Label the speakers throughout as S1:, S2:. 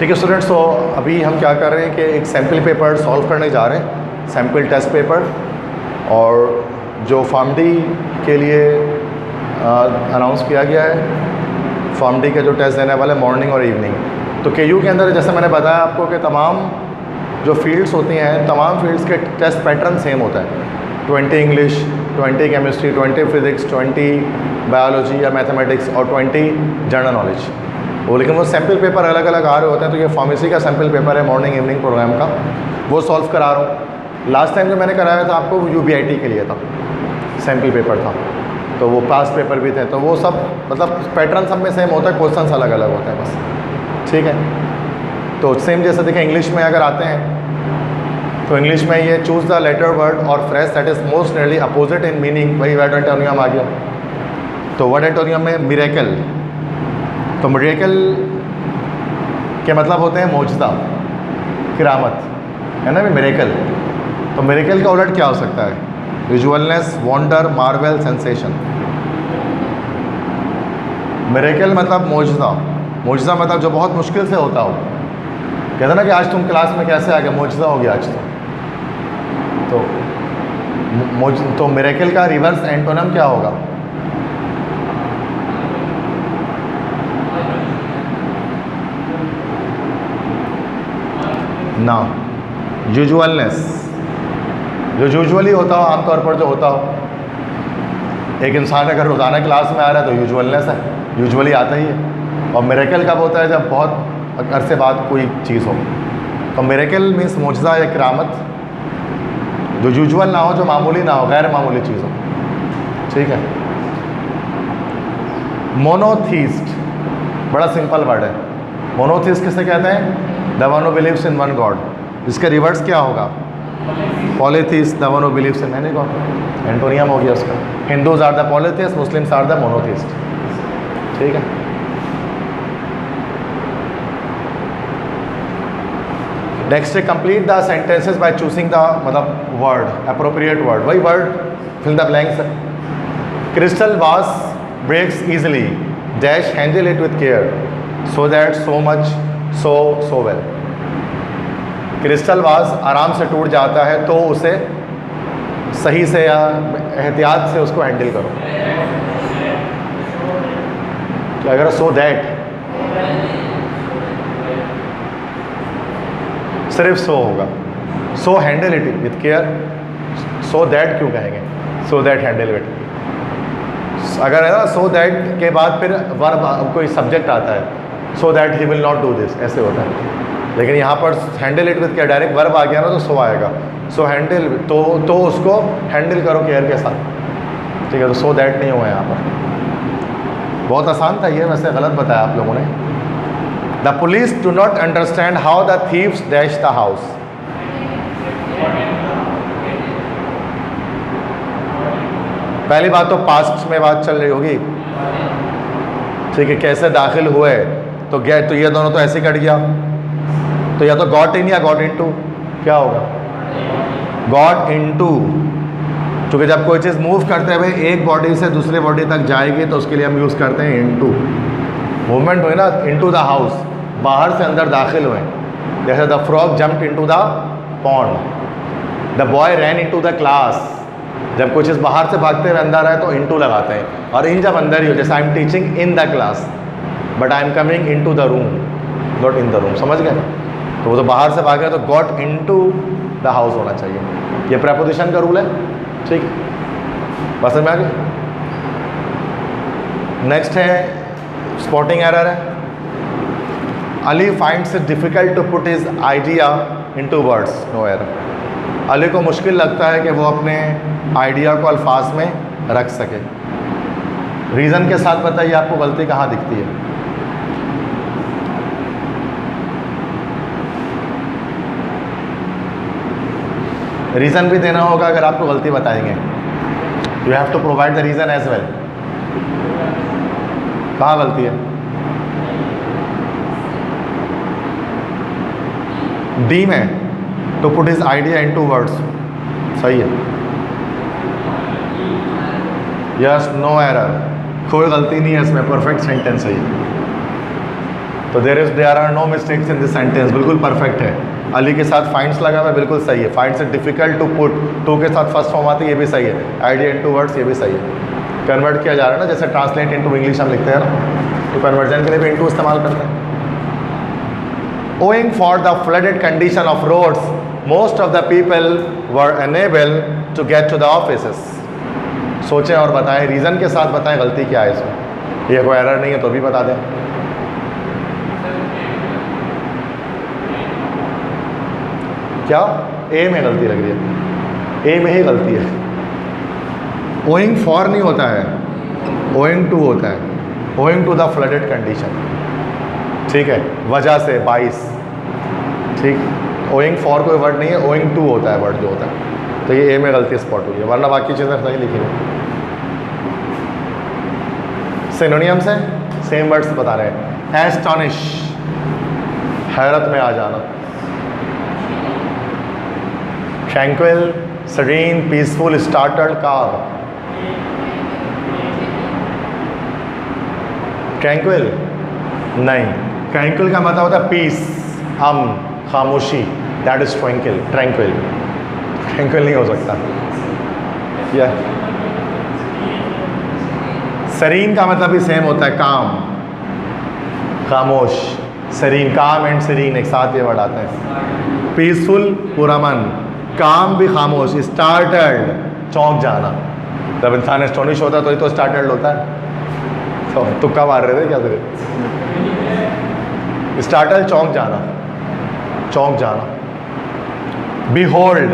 S1: ठीक है स्टूडेंट्स, तो अभी हम क्या कर रहे हैं कि एक सैम्पल पेपर सॉल्व करने जा रहे हैं, सैम्पल टेस्ट पेपर। और जो फॉर्म डी के लिए अनाउंस किया गया है, फॉर्म डी के जो टेस्ट देने वाले मॉर्निंग और इवनिंग। तो केयू के अंदर जैसे मैंने बताया आपको कि तमाम जो फील्ड्स होती हैं, तमाम फील्ड्स के टेस्ट पैटर्न सेम होता है। 20 इंग्लिश, 20 केमिस्ट्री, 20 फिज़िक्स, 20 बायोलॉजी या मैथमेटिक्स और 20 जनरल नॉलेज। वो लेकिन वो सैम्पल पेपर अलग अलग आ रहे होते हैं। तो ये फार्मेसी का सैम्पल पेपर है मॉर्निंग इवनिंग प्रोग्राम का, वो सॉल्व करा रहा हूँ। लास्ट टाइम जो मैंने कराया था आपको UBIT के लिए था, सैम्पल पेपर था, तो वो पास पेपर भी थे। तो वो सब मतलब पैटर्न सब में सेम होता है, क्वेश्चन अलग अलग होते हैं बस, ठीक है। तो सेम जैसे देखें इंग्लिश में अगर आते हैं तो इंग्लिश में ये चूज़ द लेटर वर्ड और phrase that is most nearly opposite in meaning, वही वर्ड एंटोनियम आ गया। तो वर्ड एंटोनियम में मिरेकल, तो मिरेकल के मतलब होते हैं मौजज़ा, किरामत, है ना भी मिरेकल। तो मिरेकल का उलट क्या हो सकता है? विजुअलनेस, वंडर, मार्वेल, सेंसेशन। मिरेकल मतलब मौजज़ा, मौजज़ा मतलब जो बहुत मुश्किल से होता हो। कहते ना कि आज तुम क्लास में कैसे आ गए, मौजज़ा हो गया आज तो मिरेकल का रिवर्स एंटोनिम क्या होगा? ना, यूजुअलनेस, जो यूजुअली होता हो, आमतौर पर जो होता हो। एक इंसान अगर रोज़ाना क्लास में आ रहा है तो यूजुअलनेस है, यूजुअली आता ही है। और मिरेकल कब होता है? जब बहुत अरसे बाद कोई चीज़ हो। तो मिरेकल मीन्स मौजज़ा या करामत, जो यूजुअल ना हो, जो मामूली ना हो, गैर मामूली चीज़ हो, ठीक है। मोनोथीस्ट बड़ा सिंपल वर्ड है। मोनोथीस्ट किसे कहते हैं? The one who believes in one God. इसका रिवर्स क्या होगा? Polytheist, the one who believes in any God. Antonym हो गया उसका। Hindus are the polytheist, Muslims are the monotheist, ठीक है। नेक्स्ट है complete the sentences by choosing the मतलब वर्ड, अप्रोप्रिएट वर्ड, वही word fill the blanks. Crystal was breaks easily, dash handle it with care, so that, so much, so well. Crystal वास आराम से टूट जाता है तो उसे सही से या एहतियात से उसको हैंडल करो। तो अगर सो दैट सिर्फ सो होगा, so handle it with care, so that क्यों कहेंगे? So that handle it. अगर है ना सो दैट के बाद फिर वर्ब कोई सब्जेक्ट आता है, so that he will not do this, ऐसे होता है। लेकिन यहाँ पर हैंडल इट विथ क्या, डायरेक्ट वर्ब आ गया ना तो सो आएगा। सो हैंडल तो उसको हैंडल करो केयर के साथ, ठीक है। तो सो दैट नहीं हुआ यहाँ पर। बहुत आसान था ये, वैसे गलत बताया आप लोगों ने। The police do not understand how the thieves dash the house. पहली बात तो पास्ट में बात चल रही होगी, ठीक है। कैसे दाखिल हुए, तो गेट, तो ये दोनों तो ऐसे कट गया। तो या तो गॉट इन या गॉट इनटू, क्या होगा? Got into. क्योंकि जब कोई चीज़ मूव करते हुए एक बॉडी से दूसरे बॉडी तक जाएगी तो उसके लिए हम यूज़ करते हैं इनटू। मूवमेंट हुई ना, इनटू द हाउस, बाहर से अंदर दाखिल हुए। जैसे the frog jumped into the pond, the boy ran into the class. जब कोई चीज़ बाहर से भागते हुए अंदर आए तो इनटू लगाते हैं। और इन जब अंदर ही हो, जैसे I am teaching in the class but I am coming into the room, not in the room, समझ गए? तो वो तो बाहर से भागे तो गॉट इनटू द हाउस होना चाहिए। ये प्रेपोजिशन का रूल है, ठीक। बस में आ गए। नेक्स्ट है स्पॉटिंग एरर है। Ali finds it difficult to put his idea into words, no error. Ali को मुश्किल लगता है कि वो अपने आइडिया को अल्फाज में रख सके। रीज़न के साथ बताइए आपको गलती कहाँ दिखती है? रीज़न भी देना होगा अगर आपको गलती बताएंगे। You have to provide the reason as well. कहाँ गलती है? डी में, to put his idea into words, सही है। यस, नो एरर, कोई गलती नहीं है इसमें, परफेक्ट सेंटेंस है ये। तो there are no mistakes in this sentence, बिल्कुल परफेक्ट है। अली के साथ फाइंड्स लगा हुआ है, बिल्कुल सही है। Finds it difficult to put, to के साथ फर्स्ट फॉर्म आती है, ये भी सही है। आइडिया इनटू वर्ड्स, ये भी सही है। कन्वर्ट किया जा रहा है ना, जैसे ट्रांसलेट इनटू इंग्लिश हम लिखते हैं ना, तो कन्वर्जन के लिए भी इनटू इस्तेमाल करते हैं। Owing for the flooded condition of roads, most of the people were unable to get to the offices. सोचें और बताएं, रीज़न के साथ बताएं गलती क्या है इसमें। ये कोई एरर नहीं है तो भी बता दें। क्या ए में गलती लग रही है? ए में ही गलती है। owing for नहीं होता है, owing to होता है। owing to the flooded condition, ठीक है, वजह से, 22, ठीक। ओइंग फॉर कोई वर्ड नहीं है, ओइंग टू होता है वर्ड जो होता है। तो ये ए में गलती स्पॉट हुई है, वरना बाकी चीज़ें सही लिखी है। सिनोनियम्स है, सेम वर्ड्स बता रहे हैं। एस्टॉनिश, हैरत में आ जाना। Tranquil, serene, peaceful, startled, car. Tranquil नहीं, ट्रैंक्विल का मतलब होता है पीस, खामोशी, that is tranquil. Tranquil tranquil नहीं हो सकता। यह सरीन का मतलब भी सेम होता है, काम, खामोश। सरीन, काम एंड सरीन एक साथ ये वर्ड आते हैं। पीसफुल, पुरअमन, काम भी खामोश। स्टार्टल्ड, चौंक जाना। जब इंसान एस्टोनिश होता है तो ही तो स्टार्टल्ड होता है। तो तुक्का मार रहे थे क्या तुझे? स्टार्टल, चौंक जाना, चौंक जाना। बिहोल्ड,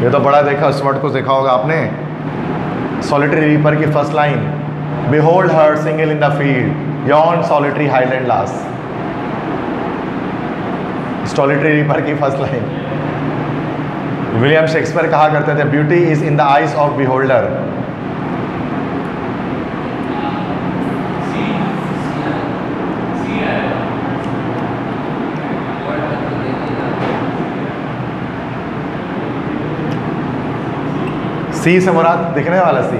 S1: ये तो बड़ा देखा, उस वर्ड को देखा होगा आपने। सॉलिटरी रीपर की first line, behold her single in the field yon solitary highland lass. Solitary reaper की फर्स्ट लाइन। विलियम शेक्सपियर कहा करते थे, beauty is in the eyes of beholder. C से मुराद दिखने वाला, सी,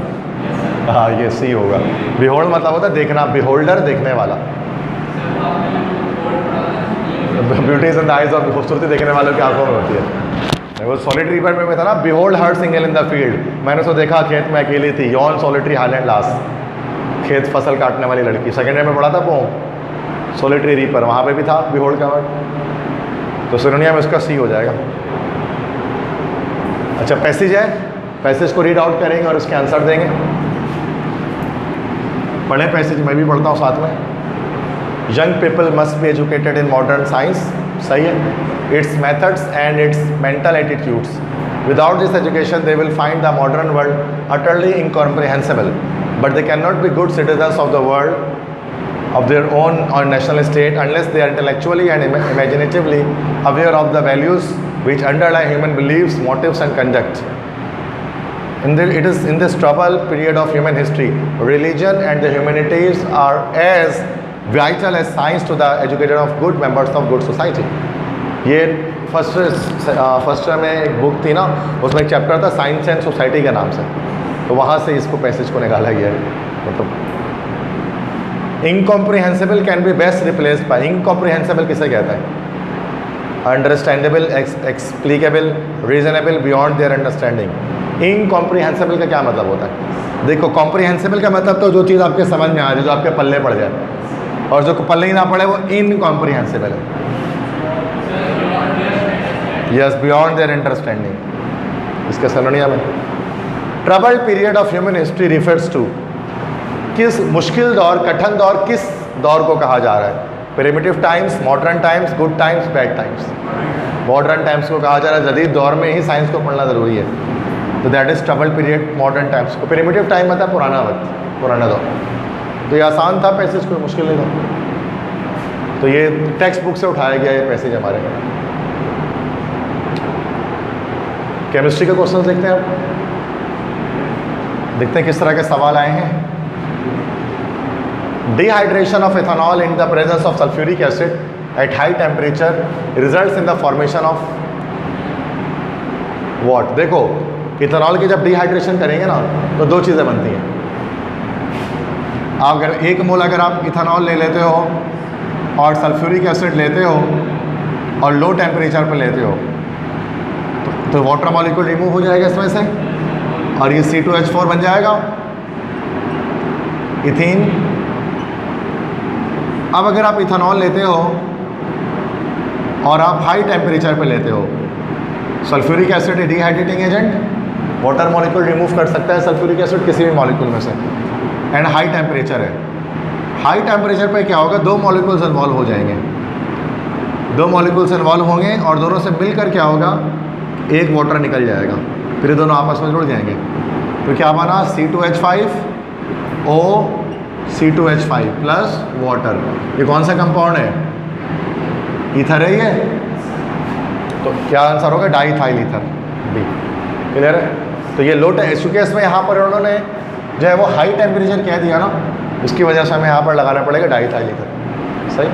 S1: हाँ ये सी होगा। बिहोल्ड मतलब होता है देखना, बिहोल्डर देखने वाला। Beauty is in the eyes of, खूबसूरती देखने वालों की आंखों में होती है। वो सॉलिटरी रीपर में था ना, behold her single in the field, मैंने उसको देखा खेत में अकेली थी। यॉन सॉलिटरी हाईलैंड लास, खेत फसल काटने वाली लड़की। सेकेंड ईयर में पढ़ा था पोम, सॉलिटरी रीपर, वहाँ पे भी था बिहोल्ड का वर्ड। तो सिनोनियम में उसका सी हो जाएगा। अच्छा, पैसेज है, पैसेज को रीड आउट करेंगे और उसके आंसर देंगे। पढ़े पैसेज, मैं भी पढ़ता हूँ साथ में। Young people must be educated in modern science, सही है। It's methods and it's mental attitudes, without this education they will find the modern world utterly incomprehensible, but they can not be good citizens of the world of their own or national state unless they are intellectually and imaginatively aware of the values which underlie human beliefs, motives and conduct. It is in this troubled period of human history, religion and the humanities are as vital as science to the education of good members of good society. ये first में एक book थी ना, उसमें एक chapter था science and society के नाम से, तो वहाँ से इसको पैसेज को निकाला गया है। मतलब incomprehensible can be best replaced by, incomprehensible किसे कहता है? Understandable, explicable, reasonable beyond their understanding. Incomprehensible का क्या मतलब होता है? देखो, कॉम्प्रिहेंसिबल का मतलब तो जो चीज़ आपके समझ में आ रही, जो आपके पल्ले पड़ जाए, और जो पल्ले ही ना पड़े वो इनकॉम्प्रिहेंसिबल है। यस, बियॉन्ड देयर अंडरस्टैंडिंग, इसका सिनोनियम है। Troubled period of human history refers to, किस मुश्किल दौर, कठिन दौर, किस दौर को कहा जा रहा है? Primitive times, modern times, good times, bad times. Modern times को कहा जा रहा है, जदीद दौर में ही साइंस को पढ़ना ज़रूरी है, तो that is troubled period modern times को। प्रिमिटिव टाइम मतलब पुराना वक्त, पुराना दौर। तो ये आसान था पैसेज, कोई मुश्किल नहीं था। तो ये टेक्स्ट बुक से उठाया गया ये पैसेज हमारे। केमिस्ट्री के क्वेश्चन देखते हैं अब, देखते हैं किस तरह के सवाल आए हैं। Dehydration of ethanol in the presence of sulfuric acid at high temperature results in the formation of what? देखो, इथेनॉल की जब डिहाइड्रेशन करेंगे ना तो दो चीज़ें बनती हैं। अगर 1 मोल अगर आप इथेनॉल ले लेते हो और सल्फ्यूरिक एसिड लेते हो और लो टेम्परेचर पर लेते हो तो वाटर मॉलिक्यूल रिमूव हो जाएगा इसमें से और ये C2H4 बन जाएगा इथीन। अब अगर आप इथेनॉल लेते हो और आप हाई टेम्परेचर पे लेते हो, sulphuric acid a dehydrating agent, water molecule remove कर सकता है सल्फ्यूरिक एसिड किसी भी मॉलिक्यूल में से, एंड हाई टेम्परेचर है। हाई टेम्परेचर पे क्या होगा, दो मॉलिक्यूल्स इन्वॉल्व हो जाएंगे, दो मॉलिक्यूल्स इन्वॉल्व होंगे और दोनों से मिलकर क्या होगा, एक वाटर निकल जाएगा, फिर ये दोनों आपस में जुड़ जाएंगे। तो क्या बना, C2H5O C2H5 प्लस वाटर। ये कौन सा कंपाउंड है, ईथर है ये, तो क्या आंसर होगा, डाईथाइल ईथर, बी। क्लियर है। तो ये लो चूँकि इसमें यहाँ पर उन्होंने जो है वो हाई टेम्परेचर कह दिया ना, इसकी वजह से हमें यहाँ पर लगाना पड़ेगा डाईथाइल ईथर, सही,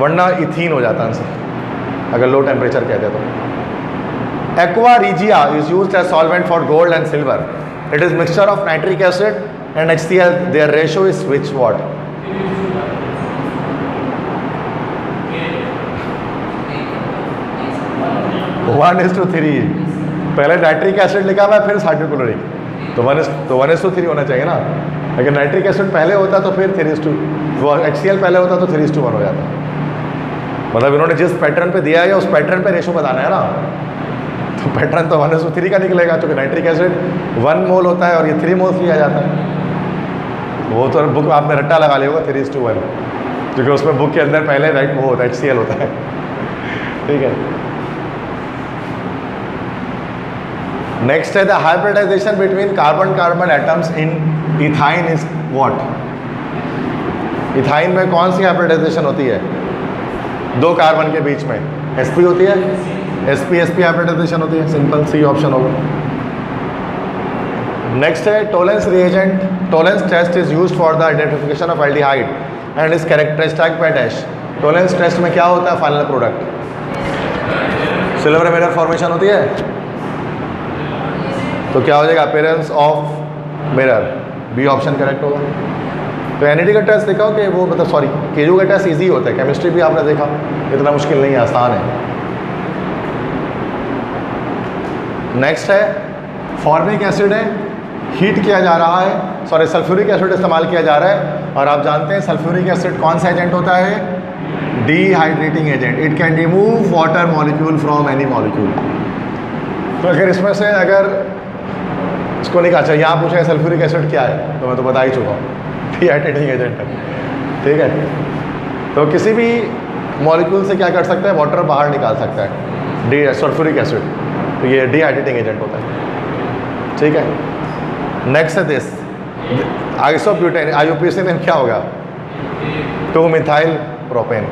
S1: वरना इथीन हो जाता आंसर अगर लो टेम्परेचर कहते तो। Aqua regia is used as solvent for gold and silver. It is mixture of nitric acid and HCl, their ratio is which what? One is to three. पहले nitric acid लिखा हुआ है फिर hydrochloric, तो 1:3 होना चाहिए ना। अगर नाइट्रिक एसिड पहले होता तो फिर 3:2, वो HCl पहले होता तो 3:1 हो जाता। मतलब इन्होंने जिस पैटर्न पे दिया है उस पैटर्न पे रेशो बताना है ना, तो पैटर्न तो 1:3 का निकलेगा, क्योंकि नाइट्रिक एसिड 1 मोल होता है और ये 3 मोल्स लिया जाता है। वो तो बुक आपने रट्टा लगा लिया होगा 3:1, क्योंकि उसमें बुक के अंदर पहले राइट वो होता है HCl होता है, ठीक है। नेक्स्ट है the hybridization between carbon carbon atoms in ethyne is what? Ethyne में कौन सी हाइब्रिडाइजेशन होती है, दो कार्बन के बीच में sp होती है, sp हाइब्रिडाइजेशन होती है, सिंपल सी ऑप्शन होगा। नेक्स्ट है Tollens reagent, Tollens test is used for the identification of aldehyde and is characteristic by dash. Tollens test में क्या होता है, final product, silver mirror formation होती है, तो क्या हो जाएगा, appearance of mirror, B option correct होगा। तो एनईडी का टेस्ट देखा कि वो मतलब सॉरी केजू का टेस्ट इजी होता है, केमिस्ट्री भी आपने देखा, इतना मुश्किल नहीं है, आसान है। नेक्स्ट है फॉर्मिक एसिड है, हीट किया जा रहा है, सॉरी सल्फ्यूरिक एसिड इस्तेमाल किया जा रहा है, और आप जानते हैं सल्फ्यूरिक एसिड कौन सा एजेंट होता है, dehydrating agent. It can remove water molecule from any molecule. तो अगर इसमें से अगर इसको नहीं कहा, अच्छा यहाँ पूछे सल्फ्यूरिक एसिड क्या है, तो मैं तो बता ही चुका हूँ, डिहाइड्रेटिंग एजेंट है, ठीक है। तो किसी भी मॉलिक्यूल से क्या कर सकता है, वाटर बाहर निकाल सकता है, सल्फ्यूरिक एसिड, तो ये डिहाइड्रेटिंग एजेंट होता है, ठीक है। नेक्स्ट है दिस आइसोब्यूटेन, IUPAC में क्या होगा, 2-मिथाइल प्रोपेन,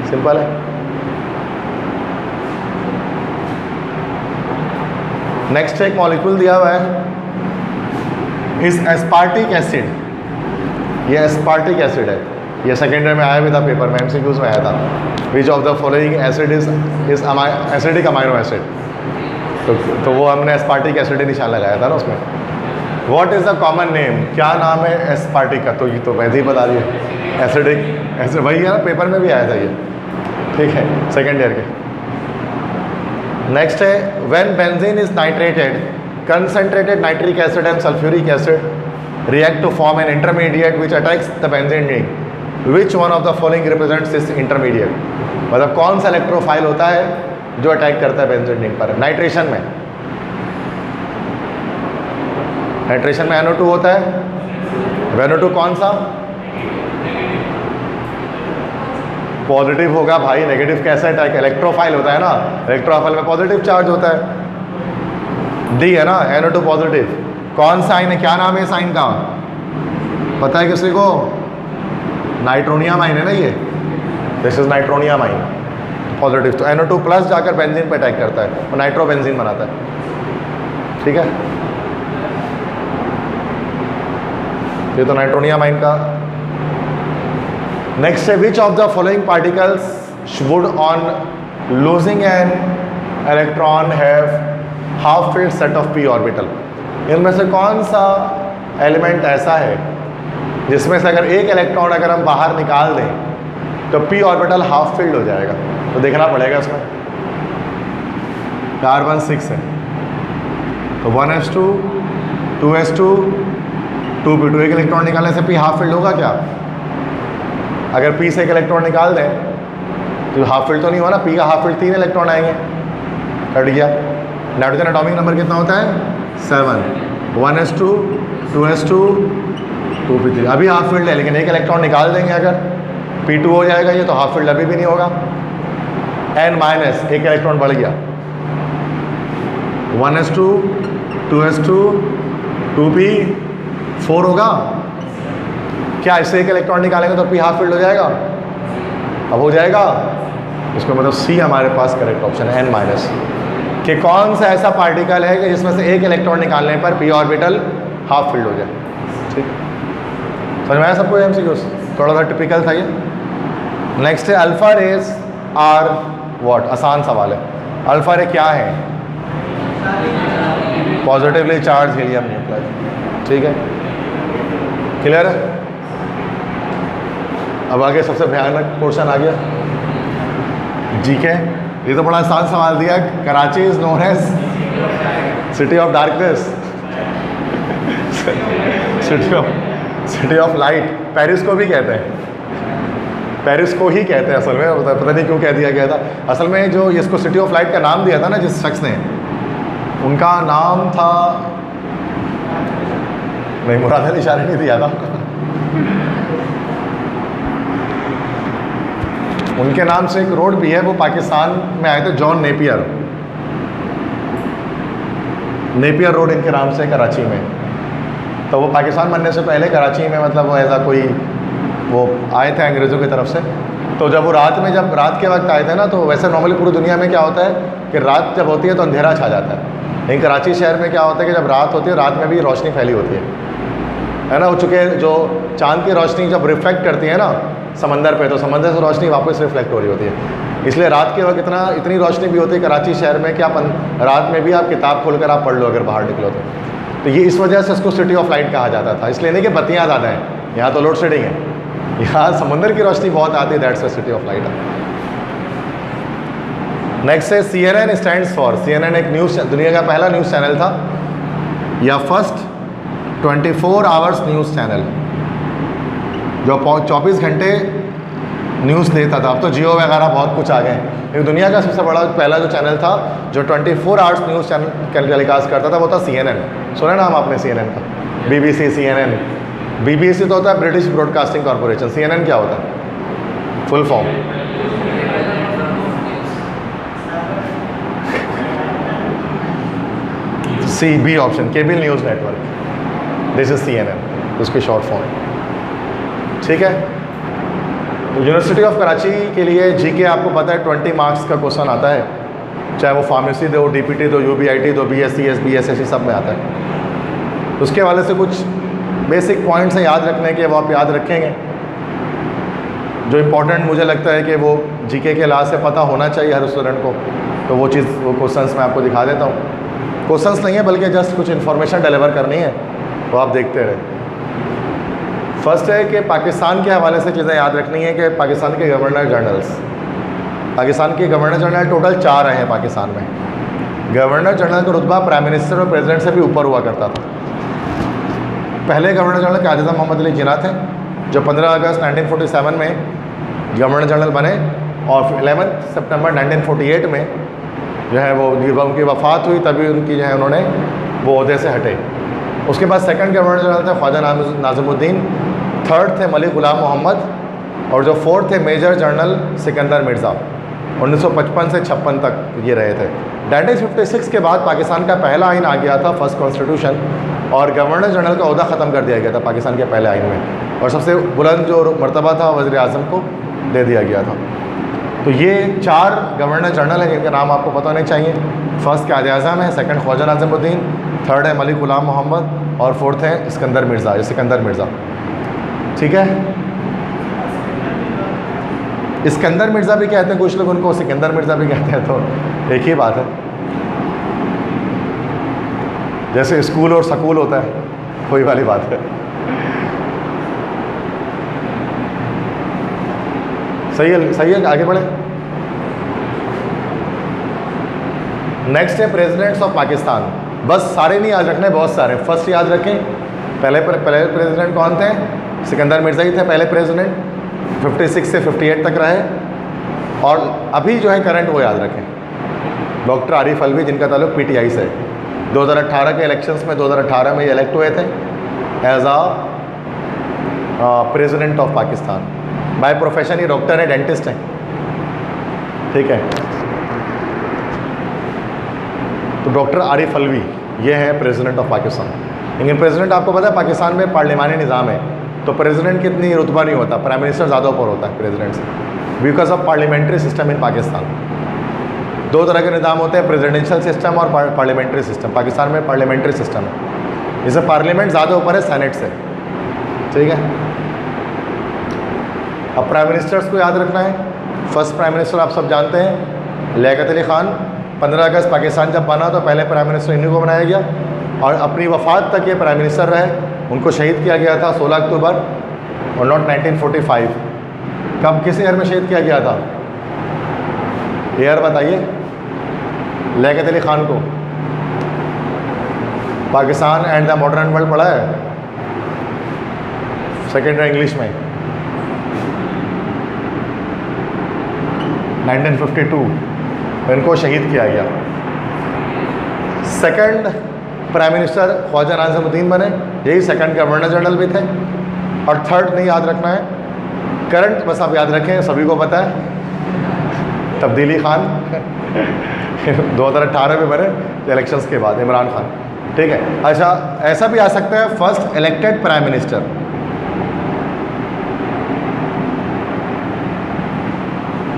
S1: सिंपल है। नेक्स्ट एक मॉलिक्यूल दिया हुआ है इस एस्पार्टिक एसिड, ये एस्पार्टिक एसिड है, ये सेकेंड ईयर में आया भी था पेपर में, MCQs में आया था। Which of the following acid is acidic amino acid, तो वो हमने एस्पार्टिक एसिड ही निशान लगाया था ना उसमें। What is the common name, क्या नाम है एस्पार्टिक का, तो ये तो वैसे ही बता रही है, एसिडिक ऐसे वही है ना, पेपर में भी आया था ये, ठीक है, सेकेंड ईयर के। नेक्स्ट है when benzene is नाइट्रेटेड, concentrated nitric acid and sulphuric acid react to form an intermediate which attacks the benzene ring. Which one of the following represents this intermediate? मतलब कौन सा इलेक्ट्रोफाइल होता है जो attack करता है बेंजीन रिंग पर nitration में? नाइट्रेशन में NO2 होता है, NO2 कौन सा पॉजिटिव होगा भाई, नेगेटिव कैसा अटैक, इलेक्ट्रोफाइल होता है ना, इलेक्ट्रोफाइल में पॉजिटिव चार्ज होता है, डी है ना, NO2 पॉजिटिव। कौन साइन है, क्या नाम है साइन का, पता है किसी को? नाइट्रोनियम आइन है ना ये, दिस इज नाइट्रोनियम आइन पॉजिटिव। तो NO2 प्लस जाकर बेंजीन पे अटैक करता है और नाइट्रोबेंजीन बनाता है, ठीक है। ये तो नाइट्रोनियम आइन का। नेक्स्ट है which of the following particles would on losing an electron have half filled set of p orbital. इनमें से कौन सा एलिमेंट ऐसा है जिसमें से अगर एक इलेक्ट्रॉन अगर हम बाहर निकाल दें तो p ऑर्बिटल हाफ फिल्ड हो जाएगा। तो देखना पड़ेगा इसमें कार्बन 6 है तो 1s2 2s2 2p2, एक इलेक्ट्रॉन निकालने से p हाफ फिल्ड होगा क्या? अगर p से एक इलेक्ट्रॉन निकाल दें तो हाफ फिल्ड तो नहीं हुआ ना, p का हाफ फिल्ड 3 इलेक्ट्रॉन आएंगे, कट गया। नाइट्रोजन एटॉमिक नंबर कितना होता है? 7, 1s2 2s2 2p3, अभी हाफ फील्ड है लेकिन एक इलेक्ट्रॉन निकाल देंगे अगर p2 हो जाएगा ये, तो हाफ फील्ड अभी भी नहीं होगा। n माइनस एक इलेक्ट्रॉन बढ़ गया, 1s2 2s2 2p4 होगा क्या? इससे एक इलेक्ट्रॉन निकालेंगे तो p हाफ फील्ड हो जाएगा, अब हो जाएगा। इसको मतलब C हमारे पास करेक्ट ऑप्शन है, n माइनस। कि कौन सा ऐसा पार्टिकल है कि जिसमें से एक इलेक्ट्रॉन निकालने पर p ऑर्बिटल हाफ फील्ड हो जाए। ठीक, समझ में आया सबको? एमसीक्यूज थोड़ा सा टिपिकल था ये। नेक्स्ट है अल्फा रेज आर व्हाट, आसान सवाल है। अल्फा रे क्या है? Positively charge helium nuclei. ठीक है, क्लियर है? अब आगे सबसे भयानक पोर्शन आ गया जीके। ये तो बड़ा आसान सवाल दिया। Karachi is known as city of darkness, city of light. Paris को भी कहते हैं, पेरिस को ही कहते हैं असल में, पता नहीं क्यों कह दिया गया था। असल में जो इसको सिटी ऑफ लाइट का नाम दिया था ना जिस शख्स ने, उनका नाम था, नहीं मुराद अली शाह ने नहीं दिया था, उनके नाम से एक रोड भी है, वो पाकिस्तान में आए थे, जॉन नेपियर, नेपियर रोड इनके नाम से कराची में। तो वो पाकिस्तान बनने से पहले कराची में मतलब वो ऐसा कोई वो आए थे अंग्रेज़ों की तरफ से। तो जब वो जब रात के वक्त आए थे ना, तो वैसे नॉर्मली पूरी दुनिया में क्या होता है कि रात जब होती है तो अंधेरा छा जाता है, लेकिन कराची शहर में क्या होता है कि जब रात होती है, रात में भी रोशनी फैली होती है ना। चूँकि जो चाँद की रोशनी जब रिफ्लेक्ट करती है ना समंदर पे, तो समंदर से रोशनी वापस रिफ्लेक्ट हो रही होती है, इसलिए रात के वक्त इतनी रोशनी भी होती है कराची शहर में कि आप रात में भी आप किताब खोलकर आप पढ़ लो अगर बाहर निकलो तो ये इस वजह से इसको सिटी ऑफ लाइट कहा जाता था। इसलिए नहीं कि बत्तियाँ ज़्यादा हैं, यहाँ तो लोड शेडिंग है, यहाँ समंदर की रोशनी बहुत आती है, that's the city of light. Next है CNN स्टैंड्स फॉर। CNN एक न्यूज़, दुनिया का पहला न्यूज़ चैनल था, या फर्स्ट 24 आवर्स न्यूज़ चैनल जो 24 घंटे न्यूज़ देता था। अब तो जियो वगैरह बहुत कुछ आ गए, लेकिन दुनिया का सबसे बड़ा पहला जो चैनल था जो 24 आवर्स न्यूज़ चैनल टेलीकास्ट करता था वो था CNN। सुना नाम आपने CNN का? BBC, CNN। BBC तो होता है ब्रिटिश ब्रॉडकास्टिंग कॉरपोरेशन, CNN क्या होता है full form? CB option, cable news network, this is CNN, उसकी शॉर्ट फॉर्म। ठीक है, तो यूनिवर्सिटी ऑफ कराची के लिए जीके आपको पता है 20 मार्क्स का क्वेश्चन आता है, चाहे वो फार्मेसी दो, DPT दो, UBIT दो, BScs, BSSC सब में आता है। उसके वाले से कुछ बेसिक पॉइंट्स हैं याद रखने के, वो आप याद रखेंगे। जो इम्पोर्टेंट मुझे लगता है कि वो जीके के लिहाज से पता होना चाहिए हर स्टूडेंट को, तो वो चीज़ वो क्वेश्चंस मैं आपको दिखा देता हूँ। क्वेश्चंस नहीं है बल्कि जस्ट कुछ इन्फॉर्मेशन डिलीवर करनी है, तो आप देखते रहे। फर्स्ट है कि पाकिस्तान के हवाले से चीज़ें याद रखनी है कि पाकिस्तान के गवर्नर जनरल्स, पाकिस्तान के गवर्नर जनरल टोटल 4 हैं पाकिस्तान में। गवर्नर जनरल का रुतबा प्राइम मिनिस्टर और प्रेसिडेंट से भी ऊपर हुआ करता था। पहले गवर्नर जनरल कायद मोहम्मद अली जिन्ना थे, जो 15 अगस्त 1947 में गवर्नर जनरल बने, और 11 सितंबर 1948 में जो है वो उनकी वफ़ात हुई, तभी उनकी जो है उन्होंने वो ओहदे से हटे। उसके बाद सेकंड गवर्नर जनरल थे ख्वाजा नाज़िमुद्दीन, थर्ड थे मलिक गुलाम मोहम्मद, और जो फोर्थ थे मेजर जनरल सिकंदर मिर्ज़ा। 1955 से 56 तक ये रहे थे। 1956 के बाद पाकिस्तान का पहला आइन आ गया था, फर्स्ट कॉन्स्टिट्यूशन, और गवर्नर जनरल का ओहदा ख़त्म कर दिया गया था पाकिस्तान के पहले आइन में, और सबसे बुलंद जो मर्तबा था वज़ीर आज़म को दे दिया गया था। तो ये 4 गवर्नर जनरल हैं जिनके नाम आपको पता होने चाहिए। फर्स्ट कायद आज़म है, सेकंड ख्वाजा नाज़िमुद्दीन, थर्ड है मलिक गुलाम मोहम्मद, और फोर्थ है सिकंदर मिर्ज़ा। ठीक है, सिकंदर मिर्ज़ा भी कहते हैं कुछ लोग, उनको सिकंदर मिर्ज़ा भी कहते हैं, तो एक ही बात है। जैसे स्कूल और सकूल होता है, कोई वाली बात है। सही है, आगे बढ़े। नेक्स्ट है प्रेसिडेंट्स ऑफ पाकिस्तान। बस सारे नहीं याद रखने, बहुत सारे। फर्स्ट याद रखें, पहले प्रेसिडेंट कौन थे? सिकंदर मिर्ज़ा ही थे पहले प्रेसिडेंट, 56 से 58 तक रहे। और अभी जो है करंट वो याद रखें, डॉक्टर आरिफ अलवी, जिनका ताल्लुक पीटीआई से। 2018 के इलेक्शंस में 2018 में ये इलेक्ट हुए थे as a president of Pakistan. By profession ये डॉक्टर हैं, डेंटिस्ट हैं, ठीक है। तो डॉक्टर आरिफ अलवी ये है प्रेसिडेंट ऑफ पाकिस्तान। लेकिन प्रेसिडेंट आपको पता है पाकिस्तान में पार्लिमानी निज़ाम है, तो प्रेसिडेंट की इतनी रुतबा नहीं होता, प्राइम मिनिस्टर ज़्यादा ऊपर होता है प्रेसिडेंट से, because of parliamentary system in Pakistan. दो तरह के निज़ाम होते हैं, प्रेसिडेंशियल सिस्टम और पार्लियामेंट्री सिस्टम। पाकिस्तान में पार्लियामेंट्री सिस्टम है, जिससे पार्लियामेंट ज़्यादा ऊपर है सेनेट से, ठीक है। अब प्राइम मिनिस्टर्स को याद रखना है। फर्स्ट प्राइम मिनिस्टर आप सब जानते हैं लियाकत अली ख़ान। 15 अगस्त पाकिस्तान जब बना तो पहले प्राइम मिनिस्टर इन्हीं को बनाया गया और अपनी वफ़ात तक ये प्राइम मिनिस्टर रहे। उनको शहीद किया गया था 16 अक्टूबर और नॉट 1945। कब, किस ईयर में शहीद किया गया था? ईयर बताइए। लियाकत अली ख़ान को Pakistan and the modern world पढ़ा है सेकेंड इंग्लिश में, 1952 इनको शहीद किया गया। Second prime minister Khwaja Nazimuddin बने, यही सेकंड गवर्नर जनरल भी थे। और थर्ड नहीं याद रखना है, करंट बस आप याद रखें, सभी को पता है, तब्दीली खान 2018 में बने इलेक्शंस के बाद, इमरान खान, ठीक है। अच्छा, ऐसा भी आ सकता है फर्स्ट इलेक्टेड प्राइम मिनिस्टर।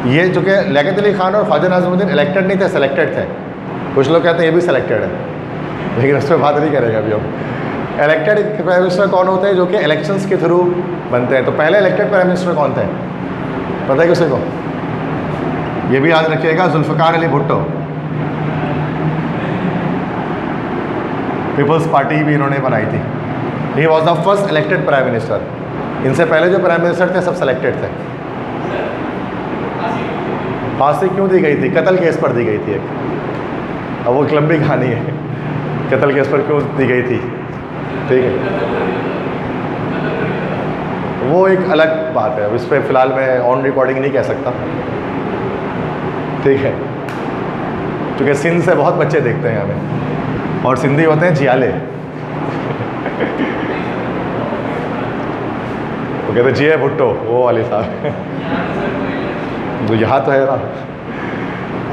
S1: ये जो कि लियाकत अली ख़ान और ख्वाजा नाज़िमुद्दीन इलेक्टेड नहीं थे, सेलेक्टेड थे। कुछ लोग कहते हैं ये भी सेलेक्टेड है, लेकिन उस पर बात नहीं करेंगे अभी हम। इलेक्टेड प्राइम मिनिस्टर कौन होते हैं? जो कि इलेक्शंस के थ्रू बनते हैं। तो पहले इलेक्टेड प्राइम मिनिस्टर कौन थे, पता है किसी को? ये भी याद रखिएगा, जुल्फ़िकार अली भुट्टो। पीपल्स पार्टी भी इन्होंने बनाई थी। He was the first elected prime minister. इनसे पहले जो प्राइम मिनिस्टर थे सब सेलेक्टेड थे। फांसी क्यों दी गई थी? कत्ल केस पर दी गई थी एक, अब वो एक लंबी कहानी है, कत्ल केस पर क्यों दी गई थी, ठीक है, वो एक अलग बात है। अब इस पर फ़िलहाल मैं ऑन रिकॉर्डिंग नहीं कह सकता, ठीक है, क्योंकि सिंध से बहुत बच्चे देखते हैं हमें और सिंधी होते हैं जियाले। वो कहते जिया भुट्टो, वो वाली साहब तो यहाँ तो है ना।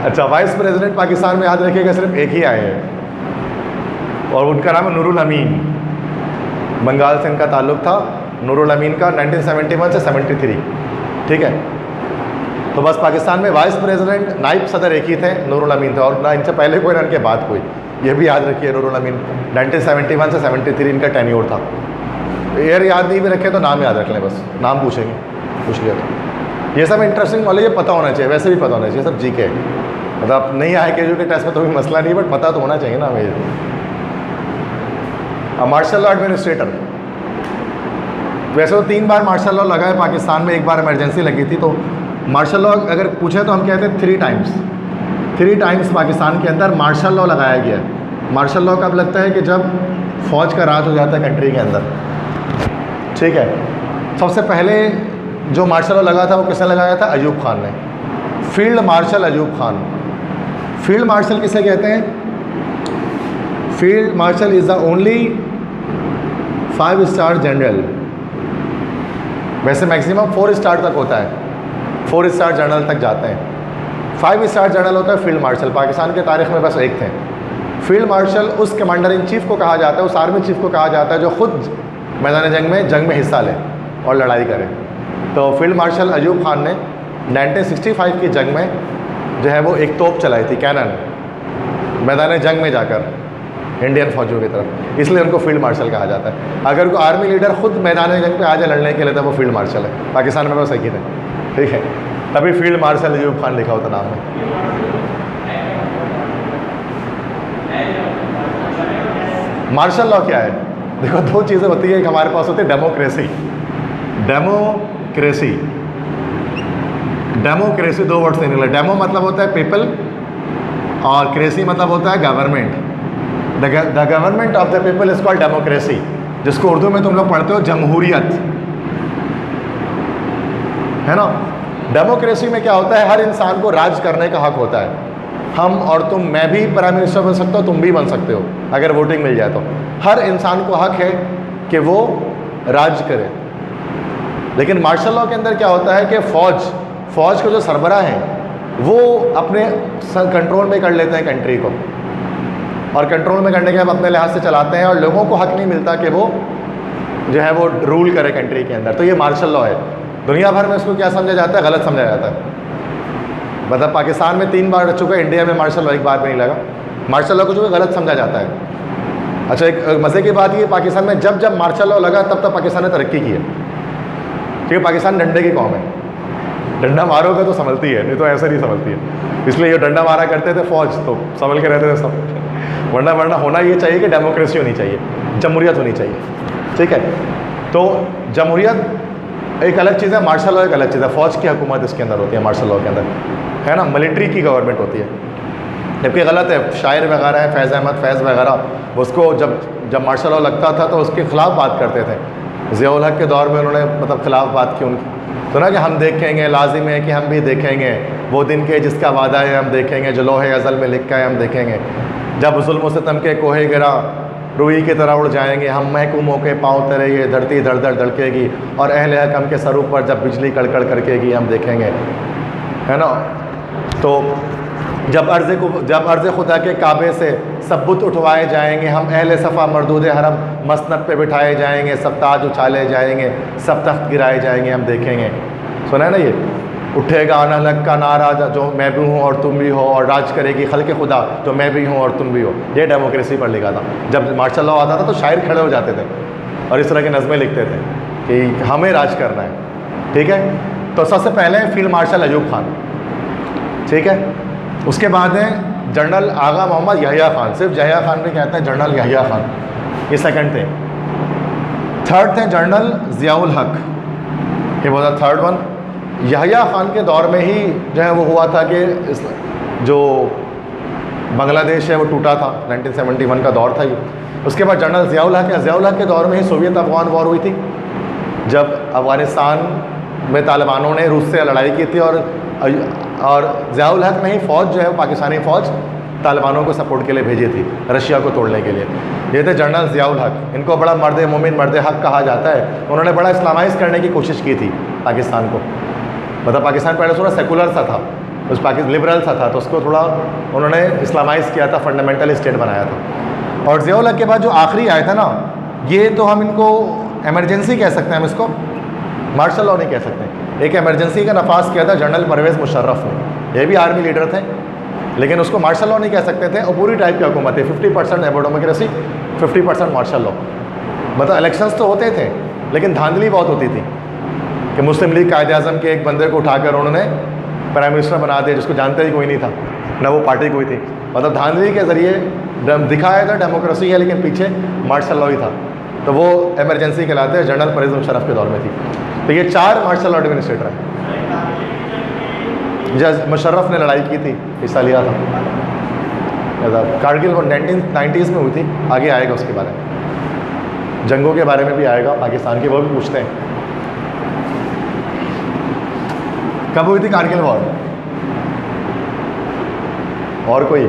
S1: अच्छा, वाइस प्रेसिडेंट पाकिस्तान में याद रखिएगा सिर्फ एक ही आए हैं और उनका नाम है नूरुल अमीन। बंगाल से इनका ताल्लुक़ था, नूरुल अमीन का 1971 से 73, ठीक है। तो बस पाकिस्तान में वाइस प्रेसिडेंट नाइब सदर एक ही थे, नूरुल अमीन थे, और ना इनसे पहले कोई ना इनके बाद कोई। ये भी याद रखिए, नूरुल अमीन 1971 से 73 इनका टेन्योर था। ईयर याद नहीं भी रखे तो नाम याद रख लें, बस नाम पूछेंगे, पूछ लिया तो। ये सब इंटरेस्टिंग वाले ये पता होना चाहिए, वैसे भी पता होना चाहिए, सब जीके है, मतलब नहीं आए के जो के टेस्ट में तो भी मसला नहीं, बट पता तो होना चाहिए ना हमें। अब मार्शल लॉ एडमिनिस्ट्रेटर, वैसे तो 3 बार मार्शल लॉ लगा है पाकिस्तान में, एक बार इमरजेंसी लगी थी। तो मार्शल लॉ अगर पूछे तो हम कहते हैं 3 टाइम्स पाकिस्तान के अंदर मार्शल लॉ लगाया गया है। मार्शल लॉ कब लगता है कि जब फ़ौज का राज हो जाता है कंट्री के अंदर, ठीक है। सबसे पहले जो मार्शल लॉ लगा था वो किसने लगाया था? अयूब खान ने, field marshal Ayub Khan. Field marshal किसे कहते हैं? Field marshal is the only 5 star general, वैसे मैक्सिमम 4 स्टार तक होता है, 4 स्टार जनरल तक जाते हैं। 5 स्टार जनरल होता है फील्ड मार्शल। पाकिस्तान के तारीख़ में बस एक थे। फील्ड मार्शल उस कमांडर इन चीफ़ को कहा जाता है, उस आर्मी चीफ़ को कहा जाता है जो ख़ुद मैदान जंग में हिस्सा ले और लड़ाई करे। तो फील्ड मार्शल अयूब खान ने 1965 की जंग में जो है वो एक तोप चलाई थी, कैनन, मैदान जंग में जाकर इंडियन फौजियों की तरफ, इसलिए उनको फील्ड मार्शल कहा जाता है। अगर कोई आर्मी लीडर खुद मैदान जंग पे आ जाए लड़ने के लिए तो वो फील्ड मार्शल है। पाकिस्तान में बस एक ही थे, ठीक है, तभी फील्ड मार्शल अयूब खान लिखा होता नाम में। मार्शल लॉ क्या है? देखो, 2 चीज़ें होती है, एक हमारे पास होती है डेमोक्रेसी, डेमोक्रेसी, दो वर्ड से निकले। डेमो मतलब होता है पीपल और क्रेसी मतलब होता है government. The government of the people is called democracy, जिसको उर्दू में तुम लोग पढ़ते हो जमहूरियत, है ना। डेमोक्रेसी में क्या होता है, हर इंसान को राज करने का हक होता है। हम और तुम, मैं भी प्राइम मिनिस्टर बन सकता हूँ, तुम भी बन सकते हो अगर वोटिंग मिल जाए तो। हर इंसान को हक है कि वो राज करे। लेकिन मार्शल लॉ के अंदर क्या होता है कि फौज के जो सरबराह हैं वो अपने कंट्रोल में कर लेते हैं कंट्री को, और कंट्रोल में करने के बाद अपने लिहाज से चलाते हैं, और लोगों को हक नहीं मिलता कि वो जो है वो रूल करे कंट्री के अंदर। तो ये मार्शल लॉ है। दुनिया भर में इसको क्या समझा जाता है, गलत समझा जाता है। मतलब पाकिस्तान में 3 बार रह चुका है, इंडिया में मार्शल लॉ एक बार भी नहीं लगा। मार्शल लॉ को जो गलत समझा जाता है। अच्छा, एक मज़े की बात ये, पाकिस्तान में जब जब मार्शल लॉ लगा तब पाकिस्तान ने तरक्की की है, क्योंकि पाकिस्तान डंडे की कौम है। डंडा मारोगे तो संभलती है, नहीं तो ऐसे नहीं संभलती है। इसलिए ये डंडा मारा करते थे फौज, तो संभल के रहते थे सब। वरना होना ये चाहिए कि डेमोक्रेसी होनी चाहिए, जमहूरियत होनी चाहिए, ठीक है। तो जमहूरियत एक अलग चीज़ है, मार्शल लॉ एक अलग चीज़ है। फ़ौज की हुकूमत इसके अंदर होती है मार्शल लॉ के अंदर, है ना। मिलिट्री की गवर्नमेंट होती है, जबकि गलत है। शायर वगैरह है, फैज़ अहमद फैज़ वगैरह, उसको जब मार्शल लॉ लगता था तो उसके ख़िलाफ़ बात करते थे। ज़ियाउल हक के दौर में उन्होंने मतलब ख़िलाफ़ बात की उनकी, सुना कि हम देखेंगे, लाजिम है कि हम भी देखेंगे वो दिन के जिसका वादा है हम देखेंगे, जो लोहे अज़ल में लिखा है हम देखेंगे, जब जुल्म सितम के कोहे गिरा रुई की तरह उड़ जाएंगे हम, महकूमों के पाँव तले ये धरती धड़ धड़ धड़केगी, और अहले हकम के सरों पर जब बिजली कड़कड़ करकेगी हम देखेंगे, है ना। तो जब अर्ज़ खुदा के काबे से सब बुत उठवाए जाएंगे हम, अहले सफ़ा मरदूद हरम मसनद पे बिठाए जाएंगे, सब ताज उछाले जाएंगे, सब तख्त गिराए जाएंगे हम देखेंगे। सुना है ना, ये उठेगा अनहलक का नारा जो मैं भी हूँ और तुम भी हो, और राज करेगी खल्क़े खुदा जो मैं भी हूँ और तुम भी हो। ये डेमोक्रेसी पर लिखा था। जब मार्शल लॉ आता था तो शायर खड़े हो जाते थे और इस तरह की नज़में लिखते थे कि हमें राज करना है, ठीक है। तो सबसे पहले फील्ड मार्शल अयूब खान, ठीक है। उसके बाद है जनरल आगा मोहम्मद यहया खान, सिर्फ यहया खान भी कहते हैं, जनरल यहया खान, ये सेकंड थे। थर्ड थे जनरल ज़ियाउल हक, ये वो था थर्ड वन। यहया खान के दौर में ही जो है वो हुआ था कि जो बांग्लादेश है वो टूटा था, 1971 का दौर था ये। उसके बाद जनरल ज़ियाउल हक है, ज़ियाउल हक के दौर में ही सोवियत अफ़गान वॉर हुई थी, जब अफ़गानिस्तान में तालिबानों ने रूस से लड़ाई की थी, और ज़ियाउल हक ने ही फ़ौज जो है पाकिस्तानी फ़ौज तालिबानों को सपोर्ट के लिए भेजी थी, रशिया को तोड़ने के लिए। ये थे जनरल ज़ियाउल हक। इनको बड़ा मर्द मोमिन, मर्द हक कहा जाता है। उन्होंने बड़ा इस्लामाइज़ करने की कोशिश की थी पाकिस्तान को। मतलब पाकिस्तान पहले थोड़ा सेकुलर सा था, उस लिबरल सा था, तो उसको थोड़ा उन्होंने इस्लामाइज़ किया था, फंडामेंटल स्टेट बनाया था। और ज़ियाउल हक के बाद जो आखिरी आया था ना, ये तो हम इनको एमरजेंसी कह सकते हैं, हम इसको मार्शल लॉ नहीं कह सकते। एक एमरजेंसी का नफाज किया था जनरल परवेज़ मुशर्रफ ने, ये भी आर्मी लीडर थे, लेकिन उसको मार्शल लॉ नहीं कह सकते थे। और पूरी टाइप की हुकूमत है, 50% डेमोक्रेसी, 50% मार्शल लॉ। मतलब इलेक्शंस तो होते थे, लेकिन धांधली बहुत होती थी कि मुस्लिम लीग कायदे आज़म के एक बंदे को उठाकर उन्होंने प्राइम मिनिस्टर बना दिया, जिसको जानते ही कोई नहीं था, ना वो पार्टी कोई थी। मतलब धांधली के ज़रिए दिखाया था डेमोक्रेसी है, लेकिन पीछे मार्शल लॉ ही था। तो वो एमरजेंसी कहलाते हैं, जनरल परवेज़ मुशर्रफ के दौर में थी। तो ये 4 मार्शल लॉ एडमिनिस्ट्रेटर हैं। जब मुशर्रफ ने लड़ाई की थी, हिस्सा लिया था, कारगिल वो 1990s में हुई थी। आगे आएगा उसके बारे में, जंगों के बारे में भी आएगा पाकिस्तान की, वो भी पूछते हैं कब हुई थी कारगिल वॉर। और कोई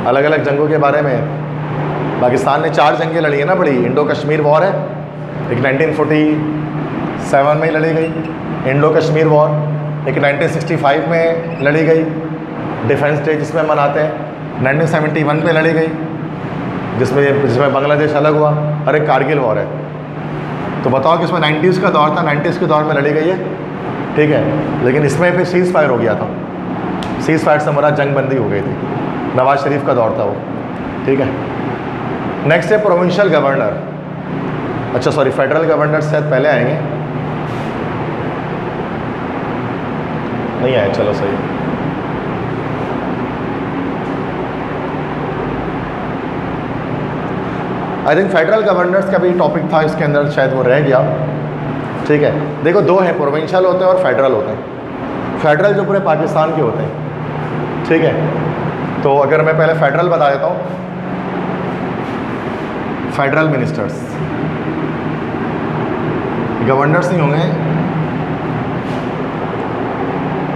S1: अलग अलग जंगों के बारे में, पाकिस्तान ने 4 जंगें लड़ी है ना बड़ी। इंडो कश्मीर वॉर है, एक 1947 में लड़ी गई इंडो कश्मीर वॉर, एक 1965 में लड़ी गई डिफेंस डे जिसमें मनाते हैं, 1971 में लड़ी गई जिसमें बांग्लादेश अलग हुआ, और एक कारगिल वॉर है। तो बताओ कि इसमें 90s का दौर था, 90s के दौर में लड़ी गई है, ठीक है। लेकिन इसमें फिर सीज़ फायर हो गया था, सीज़ फायर से मुराद जंग बंदी हो गई थी, नवाज शरीफ का दौर था वो, ठीक है। नेक्स्ट है प्रोविंशियल गवर्नर, अच्छा सॉरी फेडरल गवर्नर शायद पहले आएंगे, नहीं आए, चलो सही। आई थिंक फेडरल गवर्नर्स का भी टॉपिक था इसके अंदर, शायद वो रह गया। ठीक है, देखो दो हैं, प्रोविंशियल होते हैं और फेडरल होते हैं। फेडरल जो पूरे पाकिस्तान के होते हैं, ठीक है। तो अगर मैं पहले फेडरल बता देता हूँ, फेडरल मिनिस्टर्स, गवर्नर्स नहीं होंगे,